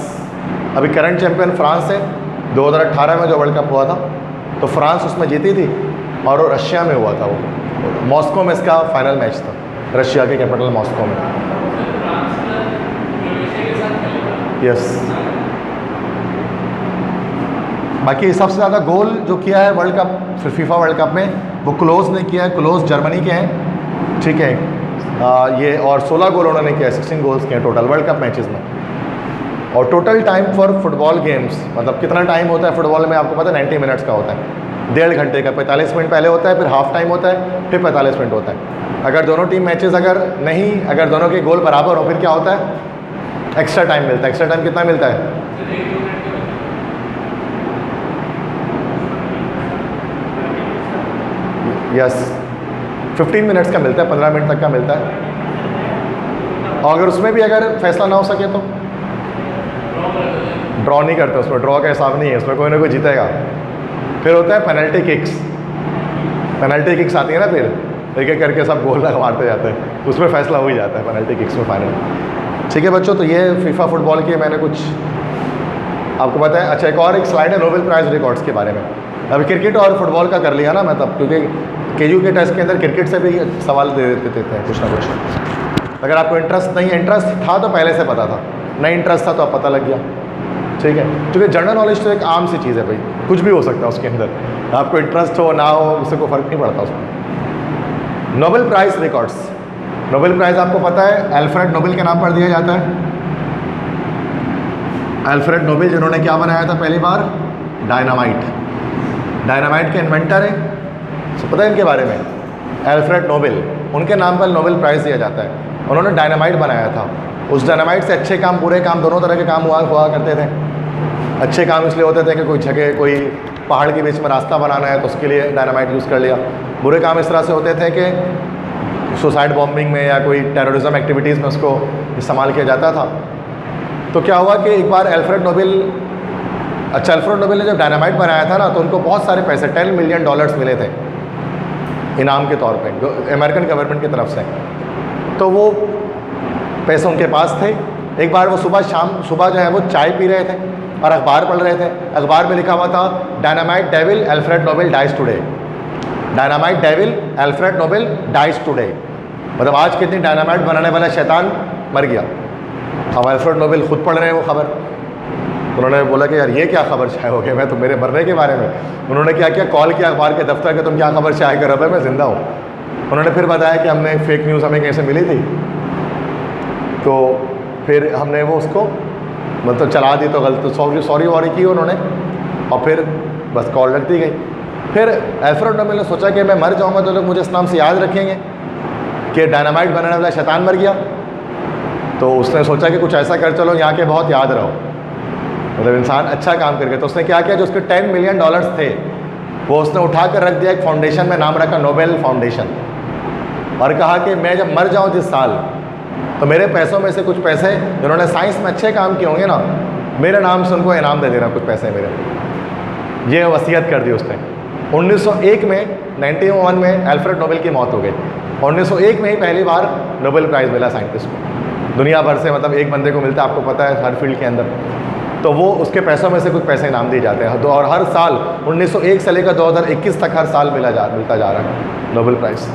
S1: अभी करंट चैम्पियन फ्रांस है। 2018 में जो वर्ल्ड कप हुआ था तो फ्रांस उसमें जीती थी, और रशिया में हुआ था, वो मॉस्को में इसका फाइनल मैच था, रशिया के कैपिटल मॉस्को में। यस, बाकी सबसे ज़्यादा गोल जो किया है world cup, FIFA world cup में, वो क्लोज ने किया है, क्लोज जर्मनी के हैं, ठीक है। ये और 16 गोल उन्होंने किया है, 16 गोल्स किए हैं टोटल वर्ल्ड कप मैचेस में। और total time for football games, मतलब कितना टाइम होता है फुटबॉल में आपको पता है, 90 मिनट्स का होता है, 1.5 घंटे का। 45 मिनट पहले होता है, फिर हाफ टाइम होता है, फिर 45 मिनट होता है। अगर दोनों टीम मैचेस अगर दोनों के गोल बराबर हो, फिर क्या होता है, एक्स्ट्रा टाइम मिलता है। एक्स्ट्रा टाइम कितना मिलता है? यस, 15 मिनट्स का मिलता है, 15 मिनट तक का मिलता है। और अगर उसमें भी अगर फैसला ना हो सके तो ड्रॉ नहीं करते, उसमें ड्रॉ का हिसाब नहीं है, उसमें कोई ना कोई जीतेगा। फिर होता है पेनल्टी किक्स आती है ना, फिर एक एक करके सब गोल मारते जाते हैं, उसमें फैसला हो ही जाता है पेनल्टी किक्स में फाइनल। ठीक है बच्चों, तो ये फीफा फुटबॉल की मैंने कुछ आपको बताया। अच्छा, एक स्लाइड है नोबेल प्राइज़ रिकॉर्ड्स के बारे में। अभी क्रिकेट और फुटबॉल का कर लिया ना मैं तब, क्योंकि KU के टेस्ट के अंदर क्रिकेट से भी सवाल दे देते हैं कुछ ना कुछ। अगर आपको इंटरेस्ट था तो पहले से पता था, नहीं इंटरेस्ट था तो अब पता लग गया, ठीक है। क्योंकि जनरल नॉलेज तो एक आम सी चीज़ है भाई, कुछ भी हो सकता है उसके अंदर, आपको इंटरेस्ट हो ना हो उससे कोई फ़र्क नहीं पड़ता उसमें। Nobel prize records, Nobel prize आपको पता है अल्फ्रेड नोबेल के नाम पर दिया जाता है। अल्फ्रेड नोबेल जिन्होंने क्या बनाया था पहली बार, डायनामाइट के इन्वेंटर हैं, पता है इनके बारे में, अल्फ्रेड नोबेल, उनके नाम पर नोबेल प्राइज़ दिया जाता है। उन्होंने डायनामाइट बनाया था। उस डायनामाइट से अच्छे काम, बुरे काम, दोनों तरह के काम हुआ करते थे। अच्छे काम इसलिए होते थे कि कोई जगह, कोई पहाड़ के बीच में रास्ता बनाना है तो उसके लिए डायनामाइट यूज़ कर लिया। बुरे काम इस तरह से होते थे कि सुसाइड बॉम्बिंग में या कोई टेररिज्म एक्टिविटीज़ में उसको इस्तेमाल किया जाता था। तो क्या हुआ कि एक बार अल्फ्रेड नोबेल ने जब डायनामाइट बनाया था ना, तो उनको बहुत सारे पैसे, $10 मिलियन मिले थे इनाम के तौर पे अमेरिकन गवर्नमेंट की तरफ से। तो वो पैसे उनके पास थे। एक बार वो सुबह जो है वो चाय पी रहे थे और अखबार पढ़ रहे थे। अखबार में लिखा हुआ था dynamite devil Alfred Nobel dies today, dynamite devil Alfred Nobel dies today, मतलब आज के दिन डायनामाइट बनाने वाला शैतान मर गया। अब अल्फ्रेड नोबेल खुद पढ़ रहे हैं वो खबर, उन्होंने बोला कि यार ये क्या खबर शाये हो गई, मैं तो मेरे मरने के बारे में। उन्होंने क्या किया, कॉल किया अखबार के दफ्तर के, तुम क्या खबर शाये कर रहे हो, मैं ज़िंदा हूँ। उन्होंने फिर बताया कि हमने फेक न्यूज़ हमें कैसे मिली थी, तो फिर हमने वो उसको मतलब चला दी, तो गलत सॉरी वॉरी की उन्होंने, और फिर बस कॉल रख दी गई। फिर अल्फ्रेड नोबेल ने सोचा कि मैं मर जाऊँगा तो लोग मुझे इस नाम से याद रखेंगे कि डायनामाइट बनाने वाला शैतान मर गया। तो उसने सोचा कि कुछ ऐसा कर चलो यहाँ के बहुत याद रहो, मतलब इंसान अच्छा काम करके। तो उसने क्या किया, जो उसके $10 मिलियन थे वो उसने उठा कर रख दिया एक फाउंडेशन में, नाम रखा नोबेल फाउंडेशन, और कहा कि मैं जब मर जाऊँ जिस साल, तो मेरे पैसों में से कुछ पैसे जिन्होंने साइंस में अच्छे काम किए होंगे ना, मेरे नाम से उनको इनाम दे देना कुछ पैसे मेरे। ये वसीयत कर दी उसने। 1901 में 91 में अल्फ्रेड नोबेल की मौत हो गई। 1901 में ही पहली बार नोबेल प्राइज़ मिला साइंटिस्ट को, दुनिया भर से, मतलब एक बंदे को मिलता है, आपको पता है, हर फील्ड के अंदर। तो वो उसके पैसों में से कुछ पैसे इनाम दिए जाते हैं, और हर साल 1901 से लेकर 2021 तक हर साल मिलता जा रहा है नोबेल प्राइज़।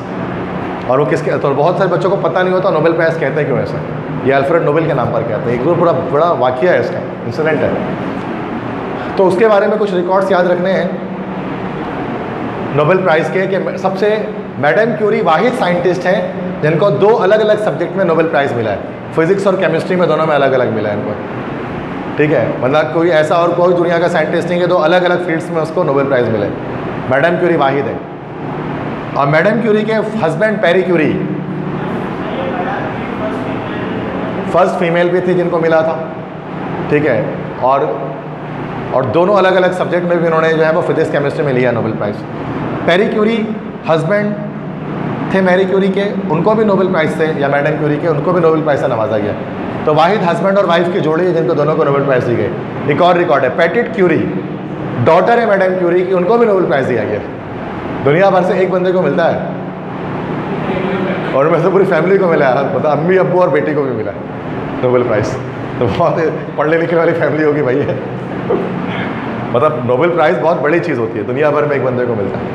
S1: और वो किसके, तो बहुत सारे बच्चों को पता नहीं होता नोबेल प्राइज़ कहते हैं क्यों ऐसा। ये अल्फ्रेड नोबेल के नाम पर कहते हैं। एक पूरा बड़ा वाक़या है इसका, इंसिडेंट है। तो उसके बारे में कुछ रिकॉर्ड्स याद रखने हैं नोबेल प्राइज़ के, कि सबसे मैडम क्यूरी वाहिद साइंटिस्ट हैं जिनको 2 अलग अलग सब्जेक्ट में नोबेल प्राइज़ मिला है। फिज़िक्स और केमिस्ट्री में दोनों में अलग अलग मिला है इनको, ठीक है। मतलब कोई ऐसा और कोई दुनिया का साइंटिस्ट नहीं है 2 अलग अलग फील्ड्स में उसको नोबेल प्राइज़ मिले। मैडम क्यूरी वाहिद है। और मैडम क्यूरी के हस्बैंड पैरी क्यूरी फर्स्ट फीमेल भी थी जिनको मिला था, ठीक है। और दोनों अलग अलग सब्जेक्ट में भी उन्होंने जो है वो फिजिक्स केमिस्ट्री में लिया नोबेल प्राइज़। पैरी क्यूरी हस्बैंड थे मैरी क्यूरी के, उनको भी नोबेल प्राइज़ थे, या मैडम क्यूरी के, उनको भी नोबेल प्राइज़ से नवाजा गया। तो वाहिद हस्बैंड और वाइफ की जोड़ी है जिनको दोनों को नोबेल प्राइज़ दी गई। एक और रिकॉर्ड है, पैटिट क्यूरी डॉटर है मैडम क्यूरी की, उनको भी नोबेल प्राइज़ दिया गया। दुनिया भर से एक बंदे को मिलता है, और वैसे पूरी फैमिली को मिला है, मतलब अम्मी अब्बू और बेटी को भी मिला नोबेल प्राइज़। तो बहुत पढ़ने लिखने वाली फैमिली होगी भाई है। मतलब नोबेल प्राइज़ बहुत बड़ी चीज़ होती है, दुनिया भर में एक बंदे को मिलता है।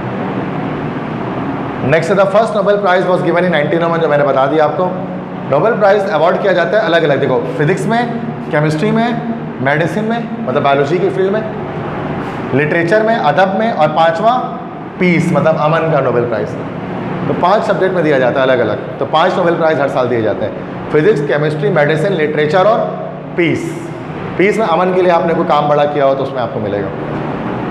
S1: Next the first Nobel prize was given in 1901, जो मैंने बता दिया आपको। नोबेल प्राइज़ अवार्ड किया जाता है अलग अलग, देखो, फिजिक्स में, केमिस्ट्री में, मेडिसिन में, मतलब बायोलॉजी की फील्ड में, लिटरेचर में, अदब में, और 5वां पीस, मतलब अमन का नोबेल प्राइज़। तो 5 सब्जेक्ट में दिया जाता है अलग अलग। तो 5 नोबेल प्राइज़ हर साल दिए जाते हैं, फिजिक्स, केमिस्ट्री, मेडिसिन, लिटरेचर और पीस। पीस में अमन के लिए आपने कोई काम बड़ा किया हो तो उसमें आपको मिलेगा।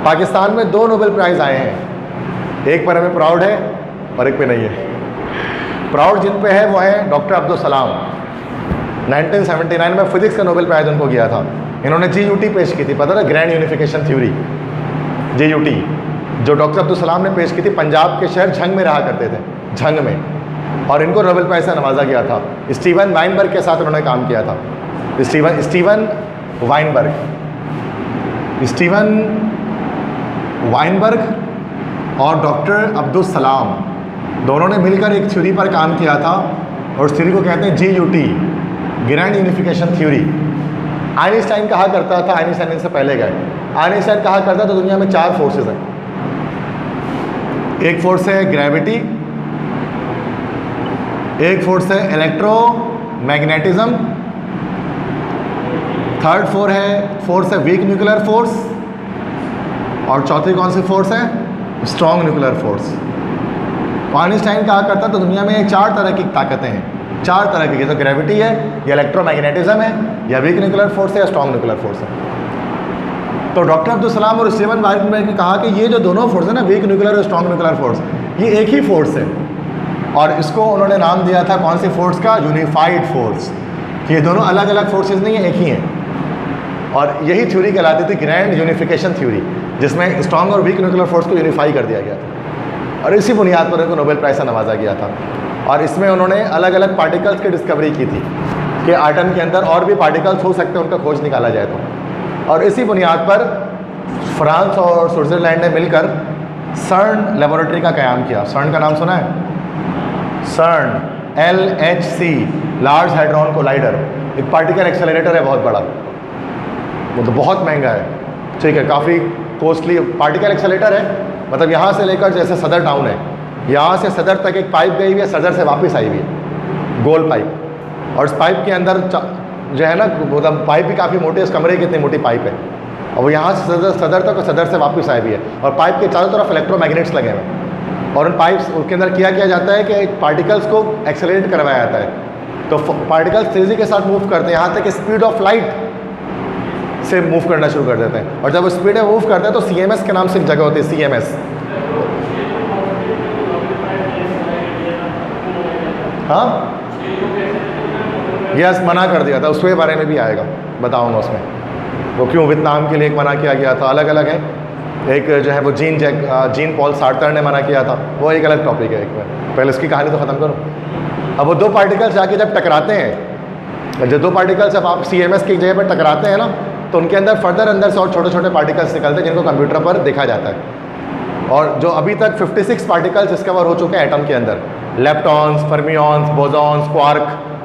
S1: पाकिस्तान में 2 नोबेल प्राइज़ आए हैं, एक पर हमें प्राउड है और एक पे नहीं है। प्राउड जिन पे है वो है डॉक्टर अब्दुल सलाम। 1979 में फिजिक्स का नोबेल प्राइज़ उनको किया था। इन्होंने GUT पेश की थी, पता था, ग्रैंड यूनिफिकेशन थ्योरी, GUT, जो डॉक्टर अब्दुल सलाम ने पेश की थी। पंजाब के शहर झंग में रहा करते थे, झंग में, और इनको नोबेल प्राइज़ से नवाजा गया था। स्टीवन वाइनबर्ग के साथ उन्होंने काम किया था। स्टीवन वाइनबर्ग और डॉक्टर अब्दुल सलाम दोनों ने मिलकर एक थ्योरी पर काम किया था, और उस थ्योरी को कहते हैं GUT, grand unification theory. Einstein कहा करता था, आइंस्टाइन इनसे पहले गए, आइंस्टाइन कहा करता था दुनिया में 4 फोर्सेस हैं। एक फोर्स है ग्रेविटी, एक फोर्स है इलेक्ट्रोमैग्नेटिज्म, थर्ड फोर्स है वीक न्यूक्लियर फोर्स, और चौथी कौन सी फोर्स है, स्ट्रॉन्ग न्यूक्लियर फोर्स। आइंस्टाइन कहा करता तो दुनिया में 4 तरह की ताकतें हैं, 4 तरह की, तो ग्रेविटी है, या इलेक्ट्रोमैग्नेटिज्म है, या वीक न्यूक्लियर फोर्स है, या स्ट्रॉन्ग न्यूक्लियर फोर्स है। तो डॉक्टर अब्दुल सलाम और स्टीवन वाइनबर्ग ने कहा कि ये जो दोनों फोर्स है ना, वीक न्यूक्लियर और स्ट्रॉन्ग न्यूक्लियर फोर्स, ये एक ही फोर्स है, और इसको उन्होंने नाम दिया था कौन सी फोर्स का, यूनिफाइड फोर्स। ये दोनों अलग अलग फोर्सेज नहीं है, एक ही हैं। और यही थ्योरी कहलाती थी ग्रैंड यूनिफिकेशन थ्योरी, जिसमें स्ट्रॉन्ग और वीक न्यूक्लियर फोर्स को यूनिफाई कर दिया गया था, और इसी बुनियाद पर उनको नोबेल प्राइज़ से नवाजा गया था। और इसमें उन्होंने अलग अलग पार्टिकल्स की डिस्कवरी की थी कि आटम के अंदर और भी पार्टिकल्स हो सकते हैं, उनका खोज निकाला जाए तो। और इसी बुनियाद पर फ्रांस और स्विट्ज़रलैंड ने मिलकर सर्न लेबोरेटरी का क़याम किया। सर्न का नाम सुना है? सर्न, LHC, लार्ज हैड्रॉन कोलाइडर, एक पार्टिकल एक्सेलरेटर है बहुत बड़ा, वो तो बहुत महंगा है, ठीक है, काफ़ी कॉस्टली पार्टिकल एक्सेलरेटर है। मतलब यहाँ से लेकर, जैसे सदर टाउन है, यहाँ से सदर तक एक पाइप गई हुई है, सदर से वापस आई हुई है, गोल पाइप, और इस पाइप के अंदर जो है ना, मतलब पाइप भी काफ़ी मोटी है, इस कमरे की इतनी मोटी पाइप है, और वो यहाँ से सदर तक और सदर से वापस आई हुई है, और पाइप के चारों तरफ इलेक्ट्रोमैग्नेट्स लगे हुए हैं, और उन पाइप्स के अंदर किया जाता है कि पार्टिकल्स को एक्सेलरेट करवाया जाता है। तो पार्टिकल्स तेज़ी के साथ मूव करते हैं, यहाँ तक कि स्पीड ऑफ लाइट से मूव करना शुरू कर देते हैं, और जब वो स्पीड में मूव करते हैं तो CMS के नाम से एक जगह होती है, CMS। हाँ, यस, मना कर दिया था, उसके बारे में भी आएगा, बताऊंगा उसमें वो क्यों वियतनाम के लिए एक मना किया गया था, अलग अलग है। एक जो है वो जीन पॉल सार्टर ने मना किया था, वो एक अलग टॉपिक है। एक में पहले इसकी कहानी तो ख़त्म करो। अब वो दो पार्टिकल्स जाके जब टकराते हैं, जब दो पार्टिकल्स जब आप CMS की जगह पर टकराते हैं ना, तो उनके अंदर फर्दर अंदर से और छोटे छोटे पार्टिकल्स निकलते हैं जिनको कंप्यूटर पर देखा जाता है। और जो अभी तक 56 पार्टिकल्स डिस्कवर हो चुके हैं एटम के अंदर, लेप्टॉन्स, फर्मियॉन्स, बोसॉन्स, क्वार्क,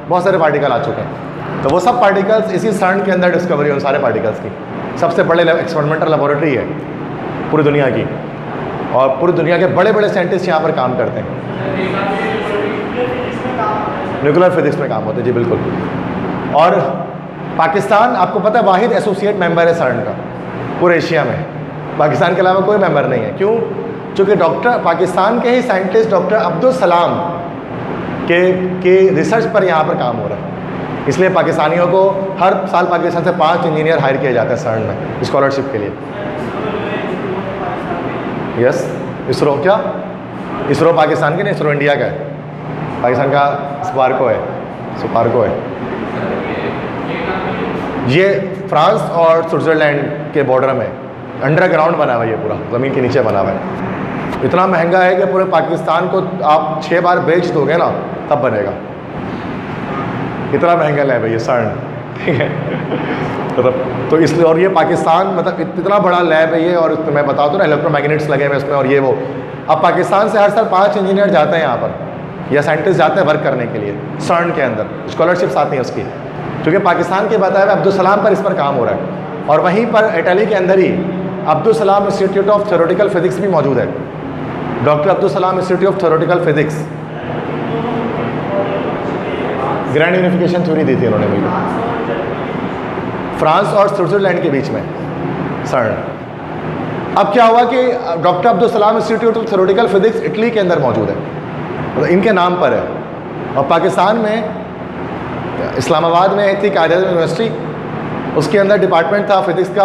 S1: बहुत सारे पार्टिकल आ चुके हैं। तो वो सब पार्टिकल्स इसी CERN के अंदर डिस्कवरी उन सारे पार्टिकल्स की। सबसे बड़े एक्सपेरिमेंटल लेबोरेटरी है पूरी दुनिया की, और पूरी दुनिया के बड़े बड़े साइंटिस्ट यहाँ पर काम करते हैं। न्यूक्लियर फिजिक्स में काम होते हैं जी, बिल्कुल। और पाकिस्तान, आपको पता है, वाहिद एसोसिएट मेंबर है CERN का पूरे एशिया में। पाकिस्तान के अलावा कोई मेंबर नहीं है। क्यों? क्योंकि पाकिस्तान के ही साइंटिस्ट डॉक्टर अब्दुल सलाम के रिसर्च पर यहाँ पर काम हो रहा है। इसलिए पाकिस्तानियों को हर साल पाकिस्तान से 5 इंजीनियर हायर किए जाते हैं CERN में स्कॉलरशिप के लिए। यस, इसरो, क्या इसरो पाकिस्तान के नहीं, इसरो इंडिया का है। पाकिस्तान का स्पार्को है। ये फ्रांस और स्विट्ज़रलैंड के बॉर्डर में अंडरग्राउंड बना हुआ है, ये पूरा ज़मीन के नीचे बना हुआ है। इतना महंगा है कि पूरे पाकिस्तान को आप 6 बार बेच दोगे ना तब बनेगा, इतना महंगा लैब है ये CERN, ठीक है। तो इसलिए, और ये पाकिस्तान, मतलब इतना बड़ा लैब है ये, और मैं बता दूँ ना, इलेक्ट्रोमैग्नेट्स लगे हुए इसमें और ये वो। अब पाकिस्तान से हर साल 5 इंजीनियर जाते हैं यहाँ पर, या साइंटिस्ट जाते हैं वर्क करने के लिए CERN के अंदर, स्कॉलरशिप्स आती हैं उसकी, क्योंकि पाकिस्तान के बताए हुए अब्दुल सलाम पर इस पर काम हो रहा है। और वहीं पर इटली के अंदर ही Abdul Salam institute of theoretical physics भी मौजूद है। Doctor Abdul Salam institute of theoretical physics, grand unification theory दी थी उन्होंने बिल्कुल, फ्रांस और स्विट्जरलैंड के बीच में CERN। अब क्या हुआ कि doctor Abdul Salam institute of theoretical physics Italy के अंदर मौजूद है, मतलब इनके नाम पर है। और पाकिस्तान में इस्लामाबाद में थी कायदा यूनिवर्सिटी, उसके अंदर डिपार्टमेंट था फिजिक्स का,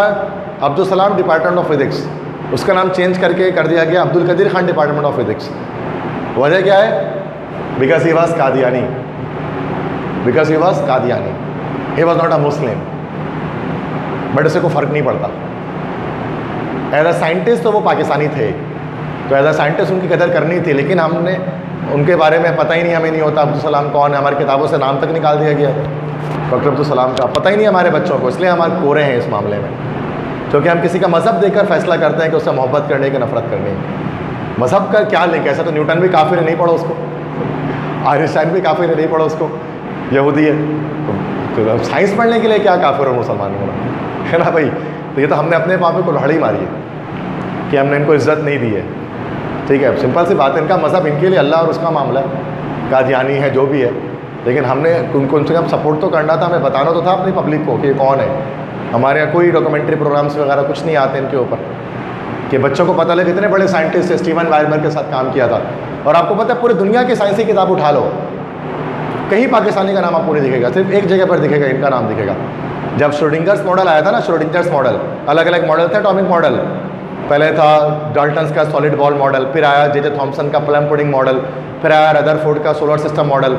S1: Abdul Salam department of physics. उसका नाम चेंज करके कर दिया गया Abdul Qadeer Khan department of physics. वजह क्या है? Because he was Qadiani, because he was Qadiani, he was not a Muslim. But इससे कोई फ़र्क नहीं पड़ता। एज अ साइंटिस्ट तो वो पाकिस्तानी थे, तो एज अ साइंटिस्ट उनकी कदर करनी थी, लेकिन हमने उनके बारे में पता ही नहीं, हमें नहीं होता अब्दुल सलाम कौन है। हमारी किताबों से नाम तक निकाल दिया गया डॉक्टर अब्दुल सलाम का, पता ही नहीं हमारे बच्चों को, इसलिए हमारे कोरे हैं इस मामले में। क्योंकि हम किसी का मज़हब देखकर फैसला करते हैं कि उससे मोहब्बत करने की नफरत करनी है। मज़हब का क्या लिंक है? ऐसा तो न्यूटन भी काफिर नहीं पढ़ो उसको, आइंस्टाइन भी काफिर नहीं पढ़ो उसको, यहूदी है। तो साइंस पढ़ने के लिए क्या काफिर और मुसलमान होना है ना भाई? तो ये तो हमने अपने पापे को लहड़ी मारी है कि हमने इनको इज्जत नहीं दी है, ठीक है। सिंपल सी बात है, इनका मज़हब इनके लिए अल्लाह और उसका मामला है, कादियानी है जो भी है, लेकिन हमने उनको कम सपोर्ट तो करना था, हमें बताना तो था अपनी पब्लिक को कि ये कौन है। हमारे यहाँ कोई डॉक्यूमेंट्री प्रोग्राम्स वगैरह कुछ नहीं आते इनके ऊपर, कि बच्चों को पता लगे कितने बड़े साइंटिस्ट है, स्टीवन वायरबर्ग के साथ काम किया था। और आपको पता है पूरी दुनिया की साइंसी किताब उठा लो, कहीं पाकिस्तानी का नाम आपको नहीं दिखेगा, सिर्फ एक जगह पर दिखेगा, इनका नाम दिखेगा। जब श्रोडिंगर्स मॉडल आया था ना, श्रोडिंगर्स मॉडल, अलग अलग मॉडल थे, एटॉमिक मॉडल। पहले था डाल्टन्स का सॉलिड बॉल मॉडल, फिर आया जे थॉमसन का प्लम पुडिंग मॉडल, फिर आया रदरफोर्ड का सोलर सिस्टम मॉडल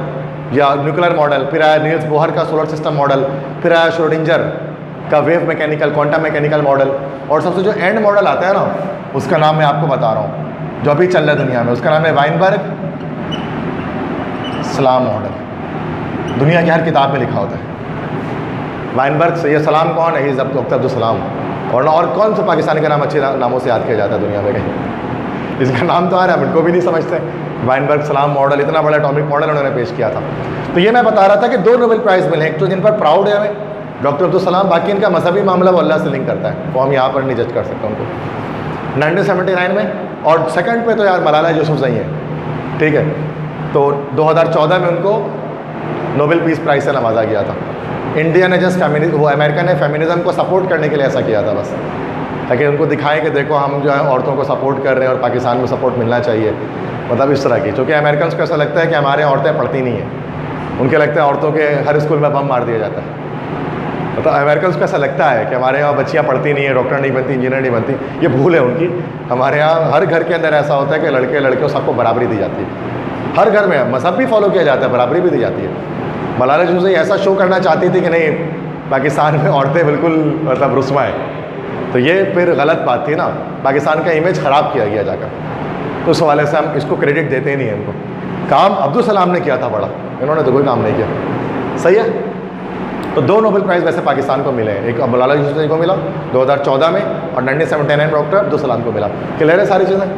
S1: या न्यूक्लियर मॉडल, फिर आया नील्स बोहर का सोलर सिस्टम मॉडल, फिर आया श्रोडिंगर का wave mechanical quantum mechanical model, और सबसे जो एंड मॉडल आता है ना, उसका नाम मैं आपको बता रहा हूँ, जो अभी चल रहा है दुनिया में, उसका नाम है वाइनबर्ग सलाम मॉडल। दुनिया की हर किताब में लिखा होता है वाइनबर्ग से। ये सलाम कौन है? ये डॉक्टर अब्दुल सलाम। और कौन सा पाकिस्तानी का नाम अच्छे नामों से याद किया जाता है दुनिया में कहीं? इसका नाम तो आ रहा है, हम इनको भी नहीं समझते। वाइनबर्ग सलाम मॉडल, इतना बड़ा एटॉमिक मॉडल उन्होंने पेश किया था। तो ये मैं बता रहा था कि 2 नोबेल प्राइज़ मिले, एक तो जिन पर प्राउड है हमें, डॉक्टर अब्दुल सलाम, बाकी इनका मजहबी मामला वो अल्लाह से लिंक करता है, वो हम यहाँ पर नहीं जज कर सकते उनको। 1979 में, और सेकंड पे तो यार मलाला यूसुफजई है, ठीक है। तो 2014 में उनको नोबेल पीस प्राइज़ से नवाजा गया था। इंडिया ने जस्ट वो अमेरिका ने फेमिनिज़म को सपोर्ट करने के लिए ऐसा किया था बस, ताकि उनको दिखाएं कि देखो हम जो है औरतों को सपोर्ट कर रहे हैं और पाकिस्तान में सपोर्ट मिलना चाहिए, मतलब इस तरह की। क्योंकि अमेरिकन को ऐसा लगता है कि हमारे यहाँ औरतें पढ़ती नहीं हैं, उनके लगता है औरतों के हर स्कूल में बम मार दिया जाता है। मतलब अमेरिकन को ऐसा लगता है कि हमारे यहाँ बच्चियाँ पढ़ती नहीं है, डॉक्टर नहीं बनती, इंजीनियर नहीं बनती। ये भूल है उनकी। हमारे यहाँ हर घर के अंदर ऐसा होता है कि लड़के लड़कियों सबको बराबरी दी जाती है, हर घर में मज़हब भी फॉलो किया जाता है, बराबरी भी दी जाती है। मलाला यूसुफज़ई ऐसा शो करना चाहती थी कि नहीं पाकिस्तान में औरतें बिल्कुल मतलब रुस्वा हैं, तो ये फिर गलत बात थी ना, पाकिस्तान का इमेज ख़राब किया गया जाकर। तो उस हवाले से हम इसको क्रेडिट देते ही नहीं हैं इनको। काम अब्दुल सलाम ने किया था बड़ा, इन्होंने तो कोई काम नहीं किया। सही है। तो 2 नोबेल प्राइज़ वैसे पाकिस्तान को मिले हैं, एक मलाला यूसुफज़ई को मिला 2014 में और 1979 में डॉक्टर अब्दुल सलाम को मिला। क्लियर है सारी चीज़ें।